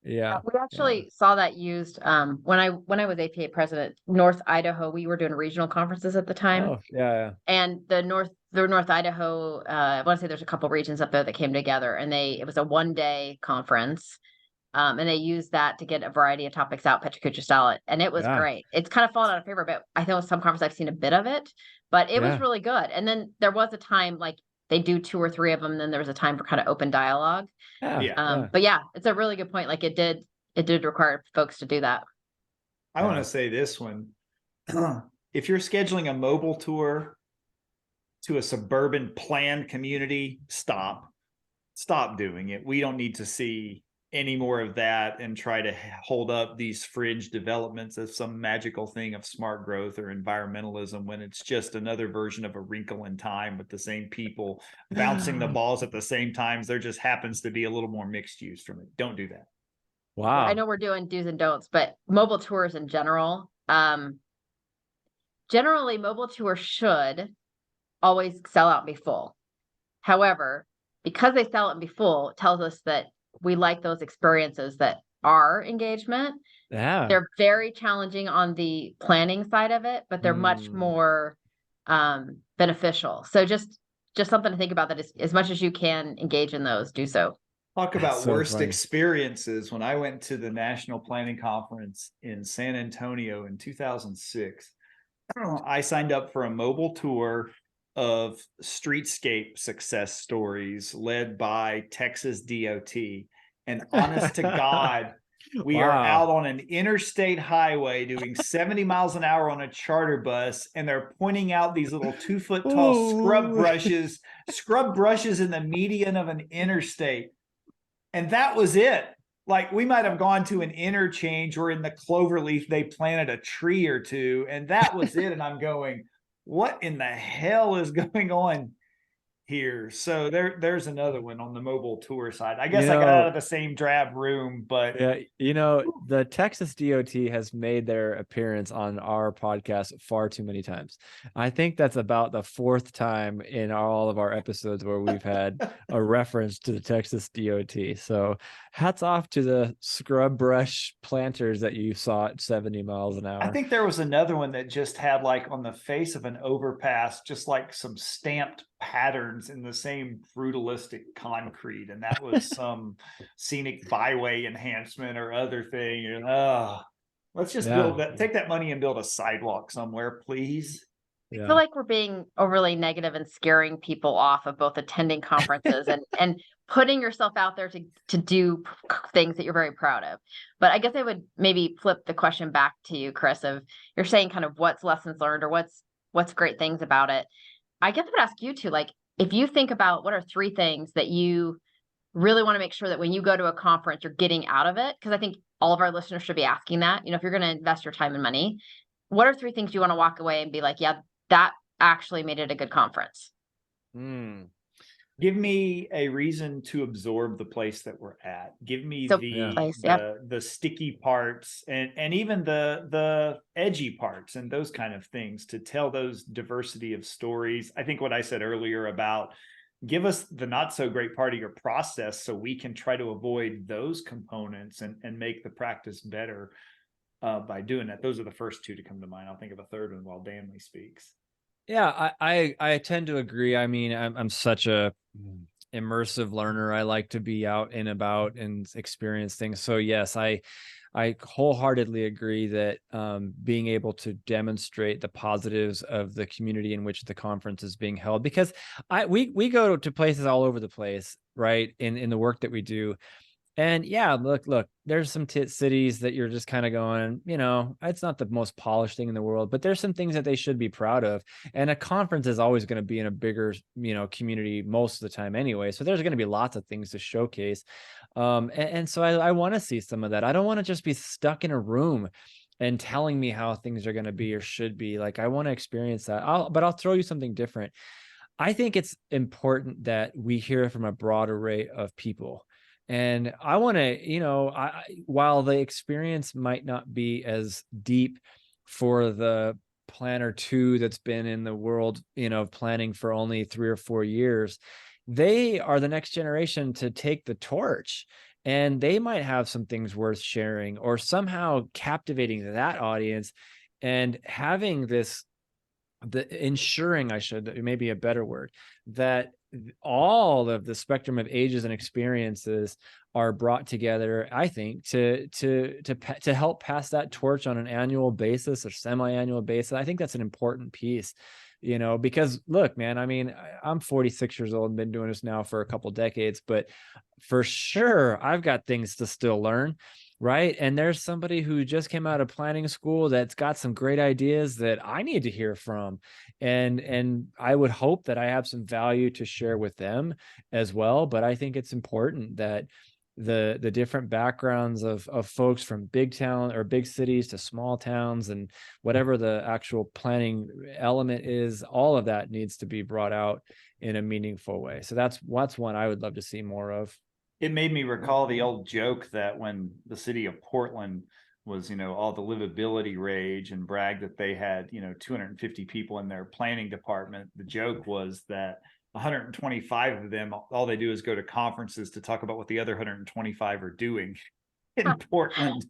Yeah. We actually saw that used when I was APA president, North Idaho, we were doing regional conferences at the time. Oh, yeah. And the North Idaho, I want to say there's a couple regions up there that came together, and it was a 1-day conference. And they used that to get a variety of topics out, Pechakucha style, and it was great. It's kind of fallen out of favor, but I know some conferences I've seen a bit of it, but it was really good. And then there was a time like they do 2 or 3 of them, and then there was a time for kind of open dialogue. But yeah, it's a really good point. Like it did require folks to do that. I want to say this one. If you're scheduling a mobile tour to a suburban planned community, stop. stop doing it. We don't need to see any more of that and try to hold up these fringe developments as some magical thing of smart growth or environmentalism, when it's just another version of a wrinkle in time with the same people bouncing the balls at the same times. There just happens to be a little more mixed use from it. Don't do that. Yeah, I Wow. know we're doing do's and don'ts, but mobile tours in general, generally mobile tours should always sell out and be full. However, because they sell it and be full, it tells us that we like those experiences that are engagement. Yeah. They're very challenging on the planning side of it, but they're much Mm. more beneficial. So just something to think about, that is, as much as you can engage in those, do so. Talk That's about so worst funny. experiences. When I went to the National Planning Conference in San Antonio in 2006, I signed up for a mobile tour of streetscape success stories led by Texas DOT. And honest to God, we are Wow. out on an interstate highway doing 70 miles an hour on a charter bus, and they're pointing out these little 2-foot tall scrub Ooh. brushes in the median of an interstate. And that was it. Like, we might have gone to an interchange or in the cloverleaf, they planted a tree or two, and that was it. And I'm going, what in the hell is going on here? So there's another one on the mobile tour side. I You guess I got out know, of the same drab room, but yeah, the Texas DOT has made their appearance on our podcast far too many times. I think that's about the fourth time in all of our episodes where we've had a reference to the Texas DOT. So hats off to the scrub brush planters that you saw at 70 miles an I hour. think there was another one that just had, like, on the face of an overpass, just like some stamped patterns in the same brutalistic concrete. And that was some scenic byway enhancement or other thing. And let's just Yeah. build that, take that money and build a sidewalk somewhere, please. I Yeah. feel like we're being overly negative and scaring people off of both attending conferences and putting yourself out there to do things that you're very proud of. But I guess I would maybe flip the question back to you, Chris, of, you're saying kind of what's lessons learned or what's great things about it. I guess I would ask you to, like, if you think about what are 3 things that you really want to make sure that when you go to a conference, you're getting out of it. Because I think all of our listeners should be asking that. If you're going to invest your time and money, what are 3 things you want to walk away and be like, yeah, that actually made it a good conference? Mm. Give me a reason to absorb the place that we're at. Give me So Yeah. place, yeah. the sticky parts and even the edgy parts and those kind of things, to tell those diversity of stories. I think what I said earlier about give us the not so great part of your process so we can try to avoid those components and make the practice better by doing that. Those are the first 2 to come to mind. I'll think of a third one while Danley speaks. Yeah, I tend to agree. I mean, I'm such a immersive learner. I like to be out and about and experience things. So yes, I wholeheartedly agree that being able to demonstrate the positives of the community in which the conference is being held, because we go to places all over the place, right? In the work that we do. And yeah, look, there's some cities that you're just kind of going, it's not the most polished thing in the world, but there's some things that they should be proud of. And a conference is always going to be in a bigger, community most of the time anyway. So there's going to be lots of things to showcase. And so I want to see some of that. I don't want to just be stuck in a room and telling me how things are going to be or should be. Like, I want to experience that. But I'll throw you something different. I think it's important that we hear from a broad array of people. And I want to, while the experience might not be as deep for the planner 2 that's been in the world, planning for only 3 or 4 years, they are the next generation to take the torch. And they might have some things worth sharing or somehow captivating that audience and having this, ensuring, maybe a better word, that all of the spectrum of ages and experiences are brought together, I think, to help pass that torch on an annual basis or semi-annual basis. I think that's an important piece, because look, man, I mean, I'm 46 years old and been doing this now for a couple decades, but for sure I've got things to still learn. Right. And there's somebody who just came out of planning school that's got some great ideas that I need to hear from. And I would hope that I have some value to share with them as well. But I think it's important that the different backgrounds of folks from big town or big cities to small towns and whatever the actual planning element is, all of that needs to be brought out in a meaningful way. So that's one I would love to see more of. It made me recall the old joke that when the city of Portland was, all the livability rage and bragged that they had, 250 people in their planning department. The joke was that 125 of them, all they do is go to conferences to talk about what the other 125 are doing in Portland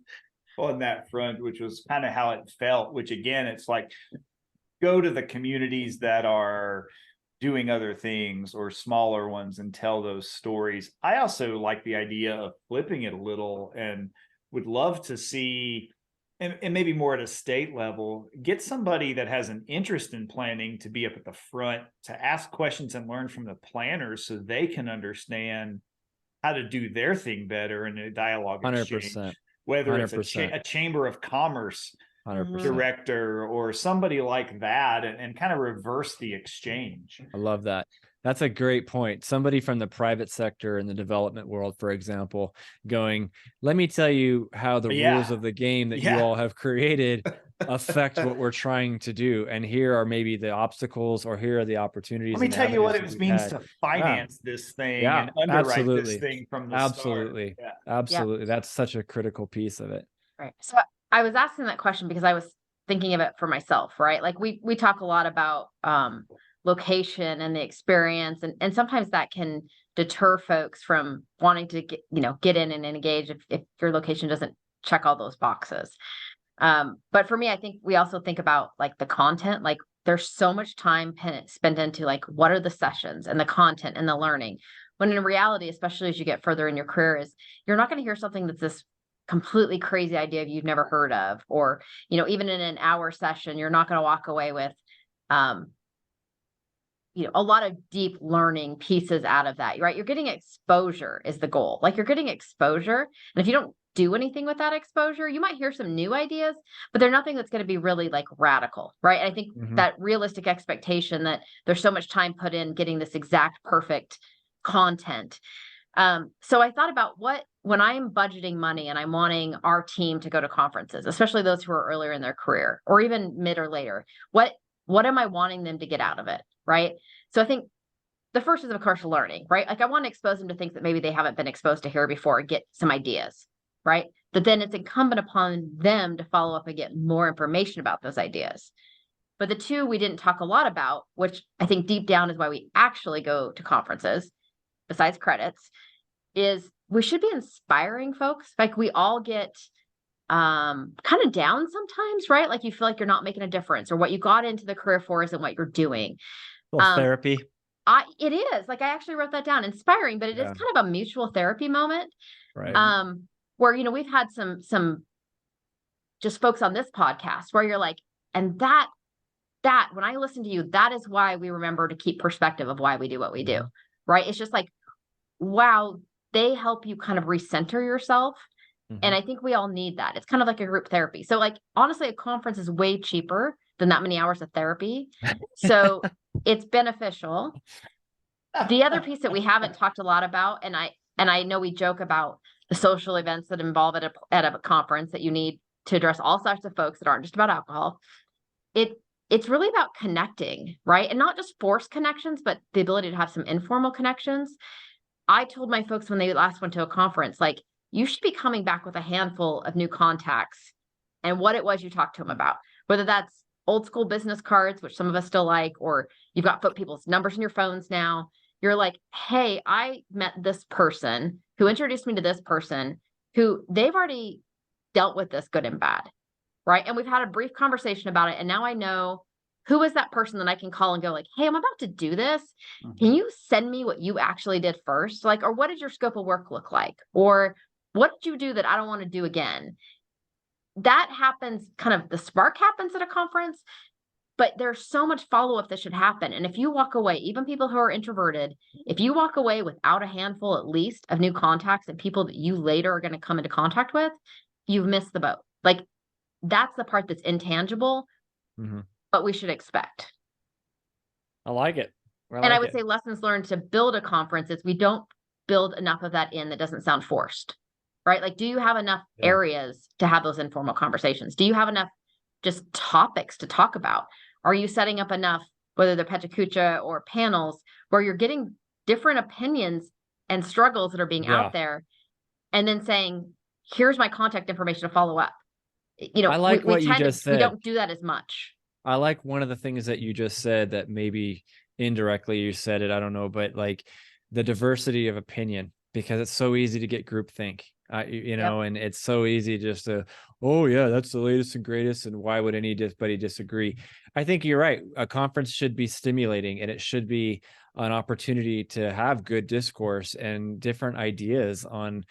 on that front, which was kind of how it felt, which again, it's like, go to the communities that are doing other things or smaller ones and tell those stories. I also like the idea of flipping it a little and would love to see, and maybe more at a state level, get somebody that has an interest in planning to be up at the front to ask questions and learn from the planners so they can understand how to do their thing better in a dialogue exchange, 100%. whether it's 100%. a chamber of commerce 100%. director or somebody like that, and kind of reverse the exchange. I love that. That's a great point. Somebody from the private sector in the development world, for example, going, let me tell you how the rules of the game that you all have created affect what we're trying to do. And here are maybe the obstacles, or here are the opportunities. Let me tell you what it means to finance this thing and underwrite this thing from the start. Absolutely. That's such a critical piece of it. Right. So I was asking that question because I was thinking of it for myself, right? Like we talk a lot about location and the experience, and sometimes that can deter folks from wanting to get in and engage if your location doesn't check all those boxes. But for me, I think we also think about like the content. Like there's so much time spent into like what are the sessions and the content and the learning, when in reality, especially as you get further in your career, is you're not going to hear something that's this completely crazy idea you've never heard of, or even in an hour session, you're not going to walk away with a lot of deep learning pieces out of that, right? You're getting exposure is the goal. Like you're getting exposure, and if you don't do anything with that exposure, you might hear some new ideas, but they're nothing that's going to be really like radical, right? I think that realistic expectation that there's so much time put in getting this exact perfect content. So I thought about when I'm budgeting money and I'm wanting our team to go to conferences, especially those who are earlier in their career or even mid or later, what am I wanting them to get out of it? Right. So I think the first is, of course, learning, right? Like I want to expose them to things that maybe they haven't been exposed to here before and get some ideas, right? But then it's incumbent upon them to follow up and get more information about those ideas. But the two we didn't talk a lot about, which I think deep down is why we actually go to conferences, besides credits, is we should be inspiring folks. Like we all get kind of down sometimes, right? Like you feel like you're not making a difference, or what you got into the career for isn't what you're doing. Therapy. It is. Like I actually wrote that down, inspiring, but it is kind of a mutual therapy moment. Right. Where we've had some just folks on this podcast where you're like, and that when I listen to you, that is why we remember to keep perspective of why we do what we do. Right. It's just like, wow, they help you kind of recenter yourself. And I think we all need that. It's kind of like a group therapy. So like, honestly, a conference is way cheaper than that many hours of therapy. So it's beneficial. The other piece that we haven't talked a lot about, and I know we joke about the social events that involve at a conference that you need to address all sorts of folks that aren't just about alcohol. It's really about connecting, right? And not just forced connections, but the ability to have some informal connections. I told my folks when they last went to a conference, like, you should be coming back with a handful of new contacts and what it was you talked to them about, whether that's old school business cards, which some of us still like, or you've got people's numbers in your phones now. You're like, hey, I met this person who introduced me to this person who they've already dealt with this good and bad, right? And we've had a brief conversation about it. And now I know who is that person that I can call and go like, hey, I'm about to do this. Can you send me what you actually did first? Like, or what did your scope of work look like? Or what did you do that I don't want to do again? That happens, kind of the spark happens at a conference. but there's so much follow-up that should happen. And if you walk away, even people who are introverted, if you walk away without a handful at least of new contacts and people that you later are going to come into contact with, you've missed the boat. Like, that's the part that's intangible, but we should expect. I like it. And I would say lessons learned to build a conference is we don't build enough of that in that doesn't sound forced, right? Like, do you have enough areas to have those informal conversations? Do you have enough just topics to talk about? Are you setting up enough, whether they're Pechacucha or panels, where you're getting different opinions and struggles that are being out there, and then saying, here's my contact information to follow up? You know, I like what you just said. We don't do that as much. I like one of the things that you just said that maybe indirectly you said it, I don't know, but like the diversity of opinion, because it's so easy to get groupthink, you know, and it's so easy just to, oh yeah, that's the latest and greatest, and why would anybody disagree? I think you're right. A conference should be stimulating, and it should be an opportunity to have good discourse and different ideas on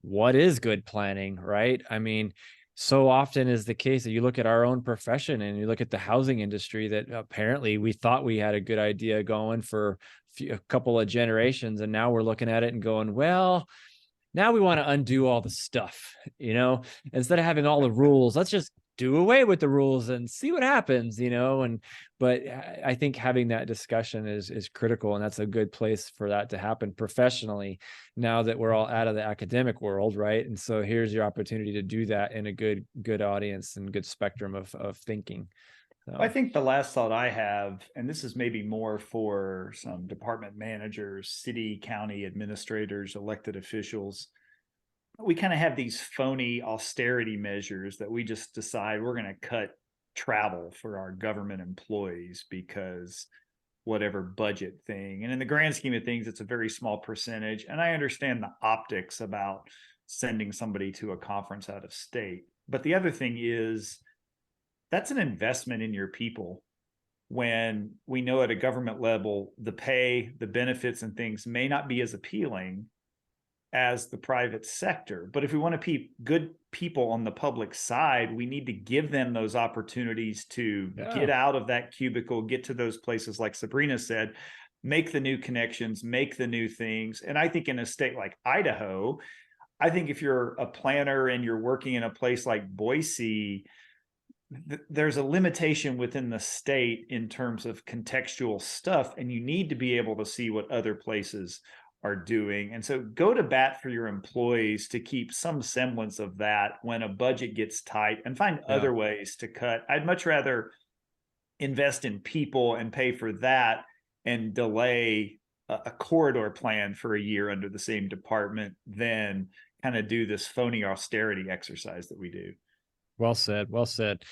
what is good planning, right? I mean, so often is the case that you look at our own profession and you look at the housing industry, that apparently we thought we had a good idea going for a couple of generations, and now we're looking at it and going, well, now we want to undo all the stuff, you know, instead of having all the rules, let's just do away with the rules and see what happens, you know. And but I think having that discussion is critical, and that's a good place for that to happen professionally, now that we're all out of the academic world, right? And so here's your opportunity to do that in a good audience and good spectrum of thinking. So I think the last thought I have, and this is maybe more for some department managers, city, county administrators, elected officials, we kind of have these phony austerity measures that we just decide we're going to cut travel for our government employees because whatever budget thing. And in the grand scheme of things, it's a very small percentage. And I understand the optics about sending somebody to a conference out of state. But the other thing is, that's an investment in your people, when we know at a government level, the pay, the benefits and things may not be as appealing as the private sector. But if we want to keep good people on the public side, we need to give them those opportunities to get out of that cubicle, get to those places, like Sabrina said, make the new connections, make the new things. And I think in a state like Idaho, I think if you're a planner and you're working in a place like Boise, there's a limitation within the state in terms of contextual stuff, and you need to be able to see what other places are doing. And so go to bat for your employees to keep some semblance of that when a budget gets tight, and find other ways to cut. I'd much rather invest in people and pay for that and delay a corridor plan for a year under the same department than kind of do this phony austerity exercise that we do. Well said. Well said.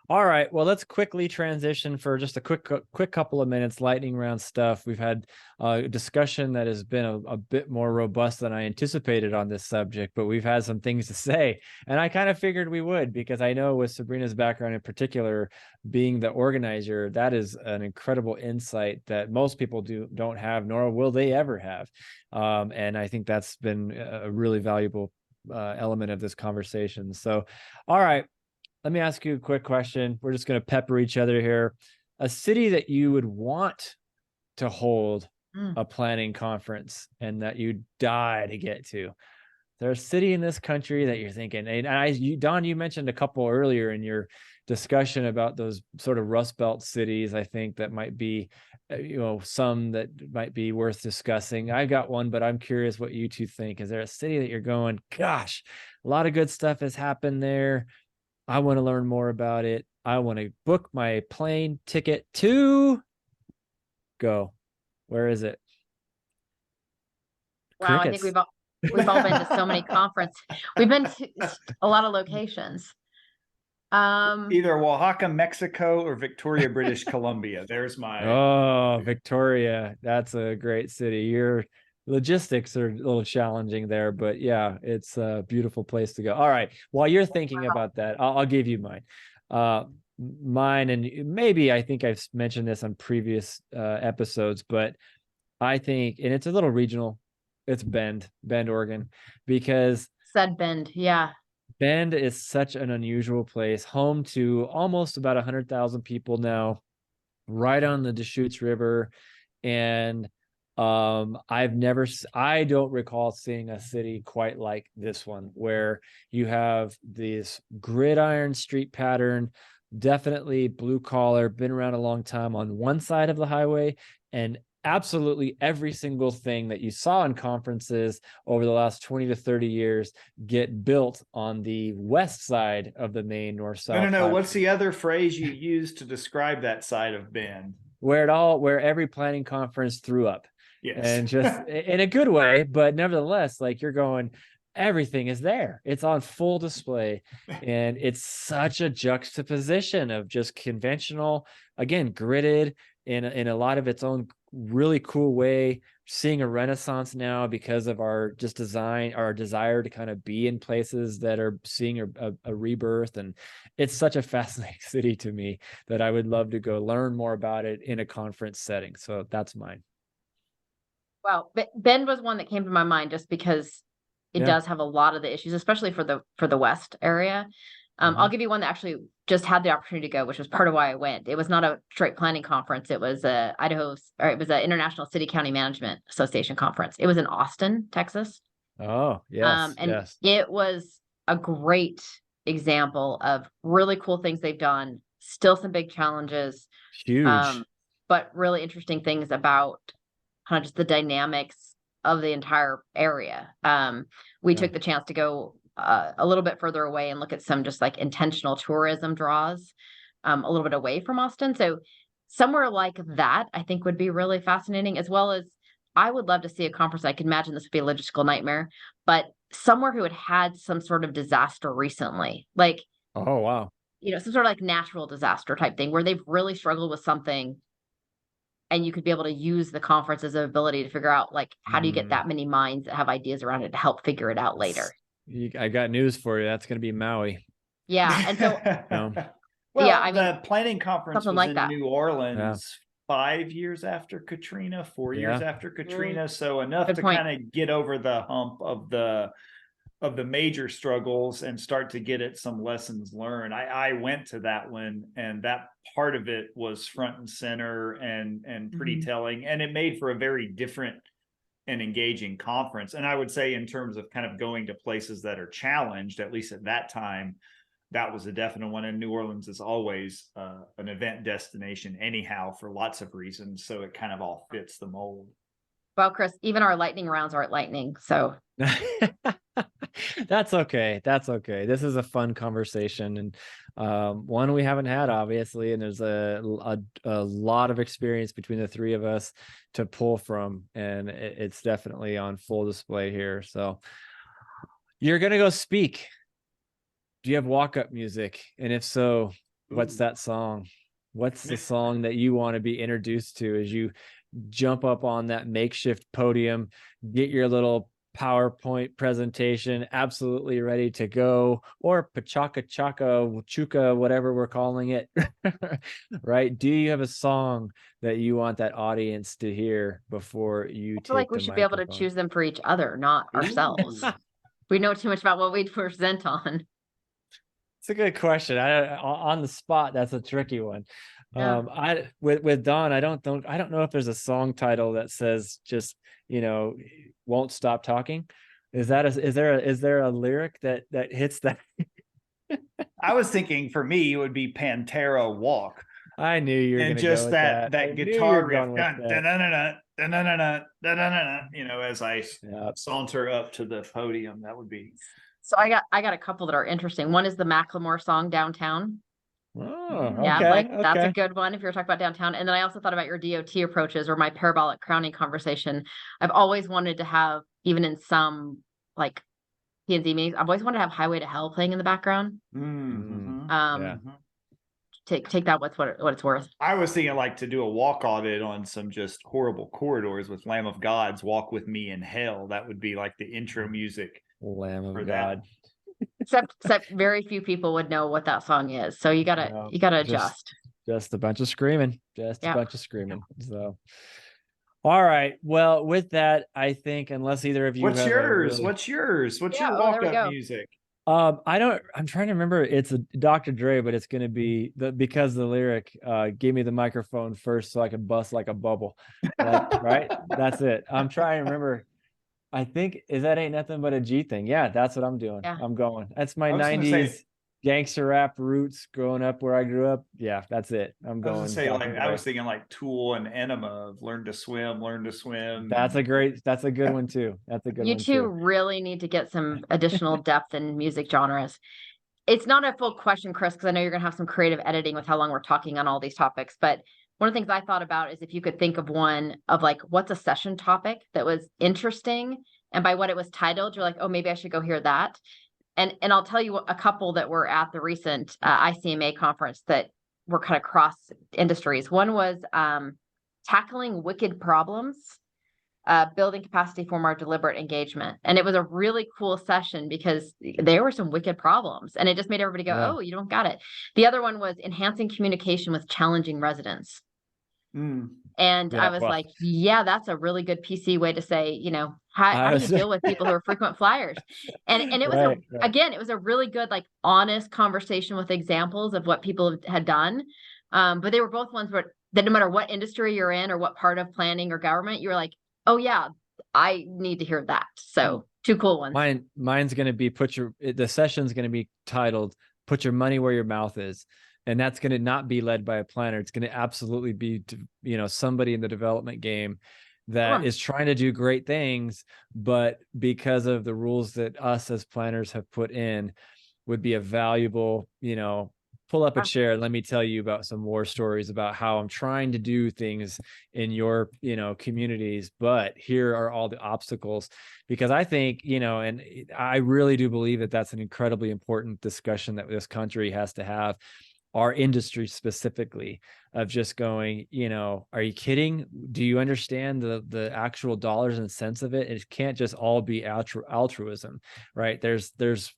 All right. Well, let's quickly transition for just a quick couple of minutes, lightning round stuff. We've had a discussion that has been a bit more robust than I anticipated on this subject, but we've had some things to say. And I kind of figured we would, because I know with Sabrina's background in particular, being the organizer, that is an incredible insight that most people don't have, nor will they ever have. And I think that's been a really valuable element of this conversation. So, all right. Let me ask you a quick question. We're just going to pepper each other here. A city that you would want to hold a planning conference and that you die to get to. Is there a city in this country that you're thinking? And Don, you mentioned a couple earlier in your discussion about those sort of Rust Belt cities. I think that might be, some that might be worth discussing. I got one, but I'm curious what you two think. Is there a city that you're going, gosh, a lot of good stuff has happened there, I want to learn more about it, I want to book my plane ticket to go? Where is it? Wow, Crickets. I think we've all been to so many conferences. We've been to a lot of locations. Either Oaxaca, Mexico, or Victoria, British Columbia. There's my Victoria. That's a great city. Your logistics are a little challenging there, but yeah, it's a beautiful place to go. All right. While you're thinking about that, I'll give you mine. Mine, and maybe I think I've mentioned this on previous episodes, but I think, and it's a little regional, it's Bend, Oregon, because Bend, yeah. Bend is such an unusual place, home to almost about 100,000 people now. right on the Deschutes River. And I don't recall seeing a city quite like this one, where you have this gridiron street pattern, definitely blue collar, been around a long time on one side of the highway, and absolutely every single thing that you saw in conferences over the last 20 to 30 years get built on the west side of the main north-south No. highway. What's the other phrase you use to describe that side of Bend? Where every planning conference threw up. Yes. And just in a good way, but nevertheless, like, you're going, everything is there. It's on full display. And it's such a juxtaposition of just conventional, again, gridded in a lot of its own really cool way, seeing a renaissance now because of our just design, our desire to kind of be in places that are seeing a rebirth. And it's such a fascinating city to me that I would love to go learn more about it in a conference setting. So that's mine. Well, Bend was one that came to my mind just because it does have a lot of the issues, especially for the West area. I'll give you one that actually just had the opportunity to go, which was part of why I went. It was not a straight planning conference. It was it was an International City County Management Association conference. It was in Austin, Texas. Oh, yes. And yes. it was a great example of really cool things they've done. Still some big challenges. Huge. But really interesting things about kind of just the dynamics of the entire area. We took the chance to go a little bit further away and look at some just like intentional tourism draws, a little bit away from Austin. So somewhere like that, I think would be really fascinating, as well as I would love to see a conference. I can imagine this would be a logistical nightmare, but somewhere who had some sort of disaster recently, like, oh, wow. Some sort of like natural disaster type thing where they've really struggled with something. And you could be able to use the conference as an ability to figure out, like, how do you get that many minds that have ideas around it to help figure it out later? I got news for you. That's going to be Maui. Yeah. And so, well, yeah, I mean, the planning conference was like in that. New Orleans 5 years after Katrina, 4 years after Katrina. So enough to kind of get over the hump of the major struggles and start to get at some lessons learned. I went to that one, and that part of it was front and center and pretty telling. And it made for a very different and engaging conference. And I would say, in terms of kind of going to places that are challenged, at least at that time, that was a definite one. And New Orleans is always an event destination anyhow, for lots of reasons. So it kind of all fits the mold. Well, Chris, even our lightning rounds aren't lightning. So that's okay. That's okay. This is a fun conversation, and one we haven't had, obviously. And there's a lot of experience between the three of us to pull from, and it's definitely on full display here. So you're going to go speak. Do you have walk-up music? And if so, what's that song? What's the song that you want to be introduced to as you jump up on that makeshift podium, get your little PowerPoint presentation absolutely ready to go, or pachaka chaka chuka, whatever we're calling it, right? Do you have a song that you want that audience to hear before you take the microphone? I feel like we should be able to choose them for each other, not ourselves. We know too much about what we present on. It's a good question. On the spot, that's a tricky one. Yeah. With Dawn, I don't know if there's a song title that says just, won't stop talking. Is there a lyric that hits that? I was thinking, for me, it would be Pantera Walk. I knew you were going to go with that. That guitar riff, as I saunter up to the podium. That would be. So I got a couple that are interesting. One is the Macklemore song "Downtown." Oh, yeah, that's a good one if you're talking about downtown. And then I also thought about your DOT approaches, or my parabolic crowning conversation. I've always wanted to have, even in some like P&Z meetings, I've always wanted to have Highway to Hell playing in the background. Take that with what it's worth. I was thinking, like, to do a walk audit on some just horrible corridors with Lamb of God's "Walk with Me in Hell." That would be like the intro music. Lamb of God. Except very few people would know what that song is. So you gotta adjust. Just a bunch of screaming. A bunch of screaming. So all right. Well, with that, I think, unless either of you What's yours? What's your walk-up music? I'm trying to remember. It's a Dr. Dre, but it's going to be because the lyric, give me the microphone first so I can bust like a bubble. Like, right. That's it. I'm trying to remember. I think is that ain't nothing but a G thing. Yeah. That's what I'm doing. Yeah. I'm going. That's my I was gonna 90s say, gangster rap roots growing up where I grew up. Yeah. That's it. I'm I was going. gonna say, Dr. like, I Dre. was thinking like Tool and Enema of Learn to Swim, Learn to Swim. That's a good one too. That's a good You one two too. really need to get some additional depth in music genres. It's not a full question, Chris, because I know you're going to have some creative editing with how long we're talking on all these topics. But one of the things I thought about is if you could think of one of like, what's a session topic that was interesting? And by what it was titled, you're like, oh, maybe I should go hear that. And I'll tell you a couple that were at the recent ICMA conference that were kind of cross industries. One was tackling wicked problems, building capacity for more deliberate engagement. And it was a really cool session because there were some wicked problems and it just made everybody go, Yeah. oh, you don't got it. The other one was enhancing communication with challenging residents. And Yeah, I was well, like, yeah, that's a really good PC way to say, how do you deal with people who are frequent flyers? And it was right. again, it was a really good, like honest conversation with examples of what people had done. But they were both ones where that no matter what industry you're in or what part of planning or government, you're like, oh yeah, I need to hear that. So two cool ones. Mine's going to be the session's going to be titled, put your money where your mouth is. And that's going to not be led by a planner. It's going to absolutely be, somebody in the development game that is trying to do great things, but because of the rules that us as planners have put in, would be a valuable, pull up a chair. Let me tell you about some war stories about how I'm trying to do things in your, communities, but here are all the obstacles. Because I think, and I really do believe that that's an incredibly important discussion that this country has to have, our industry specifically, of just going, are you kidding? Do you understand the actual dollars and cents of it? It can't just all be altruism, right? There's this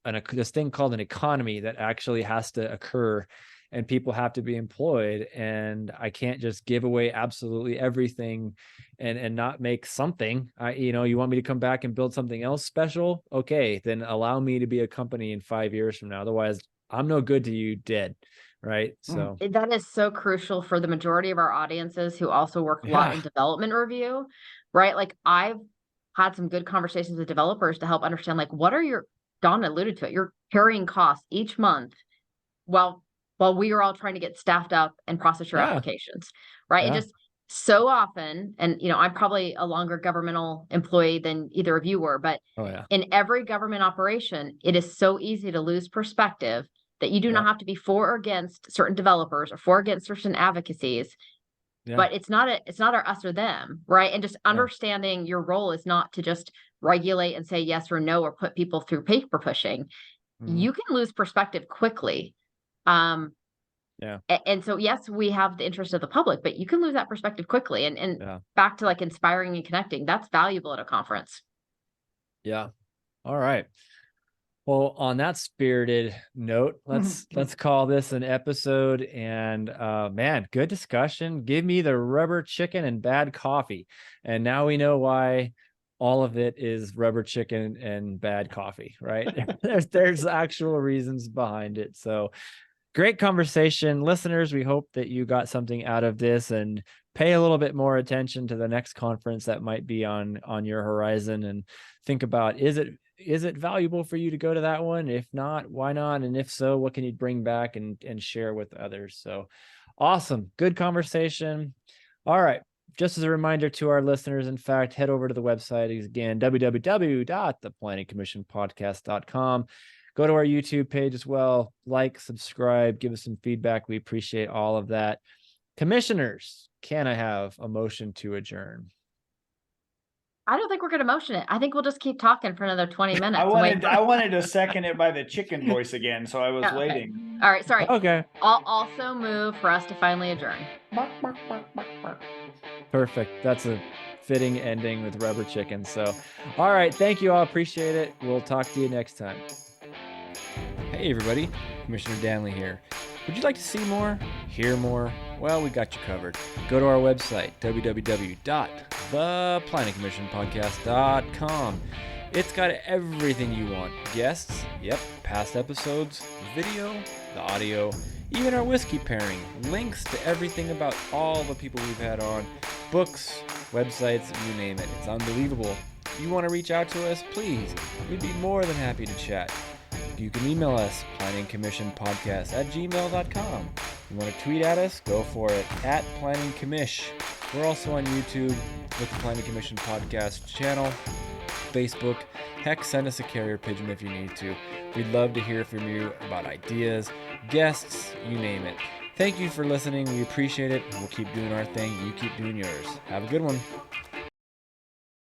thing called an economy that actually has to occur, and people have to be employed. And I can't just give away absolutely everything and not make something. You want me to come back and build something else special? Okay, then allow me to be a company in 5 years from now. Otherwise, I'm no good to you, dead. Right. So that is so crucial for the majority of our audiences who also work a lot in development review, right? Like I've had some good conversations with developers to help understand, like, what are Don alluded to it, you're carrying costs each month while we are all trying to get staffed up and process your applications, right? And just so often, and I'm probably a longer governmental employee than either of you were, but in every government operation, it is so easy to lose perspective that you do not have to be for or against certain developers or for or against certain advocacies, but it's not our us or them, right? And just understanding your role is not to just regulate and say yes or no or put people through paper pushing. You can lose perspective quickly. And so yes, we have the interest of the public, but you can lose that perspective quickly. And back to like inspiring and connecting, that's valuable at a conference. Yeah. All right. Well, on that spirited note, let's call this an episode. And man, good discussion. Give me the rubber chicken and bad coffee. And now we know why all of it is rubber chicken and bad coffee, right? there's actual reasons behind it. So great conversation. Listeners, we hope that you got something out of this and pay a little bit more attention to the next conference that might be on your horizon, and think about, is it valuable for you to go to that one? If not, why not? And if so, what can you bring back and share with others? So awesome. Good conversation. All right. Just as a reminder to our listeners, in fact, head over to the website again, www.theplanningcommissionpodcast.com. Go to our YouTube page as well. Like, subscribe, give us some feedback. We appreciate all of that. Commissioners, can I have a motion to adjourn? I don't think we're going to motion it. I think we'll just keep talking for another 20 minutes. I wanted to second it by the chicken voice again, so I was waiting. All right, sorry. Okay. I'll also move for us to finally adjourn. Perfect. That's a fitting ending with rubber chicken. So, all right. Thank you all. Appreciate it. We'll talk to you next time. Hey, everybody. Commissioner Danley here. Would you like to see more? Hear more? Well, we got you covered. Go to our website, www.theplanningcommissionpodcast.com. It's got everything you want. Guests, yep, past episodes, video, the audio, even our whiskey pairing, links to everything about all the people we've had on, books, websites, you name it. It's unbelievable. If you want to reach out to us, please. We'd be more than happy to chat. You can email us, planningcommissionpodcast@gmail.com. You want to tweet at us? Go for it, @planningcommish. We're also on YouTube with the Planning Commission Podcast channel, Facebook. Heck, send us a carrier pigeon if you need to. We'd love to hear from you about ideas, guests, you name it. Thank you for listening. We appreciate it. We'll keep doing our thing. You keep doing yours. Have a good one.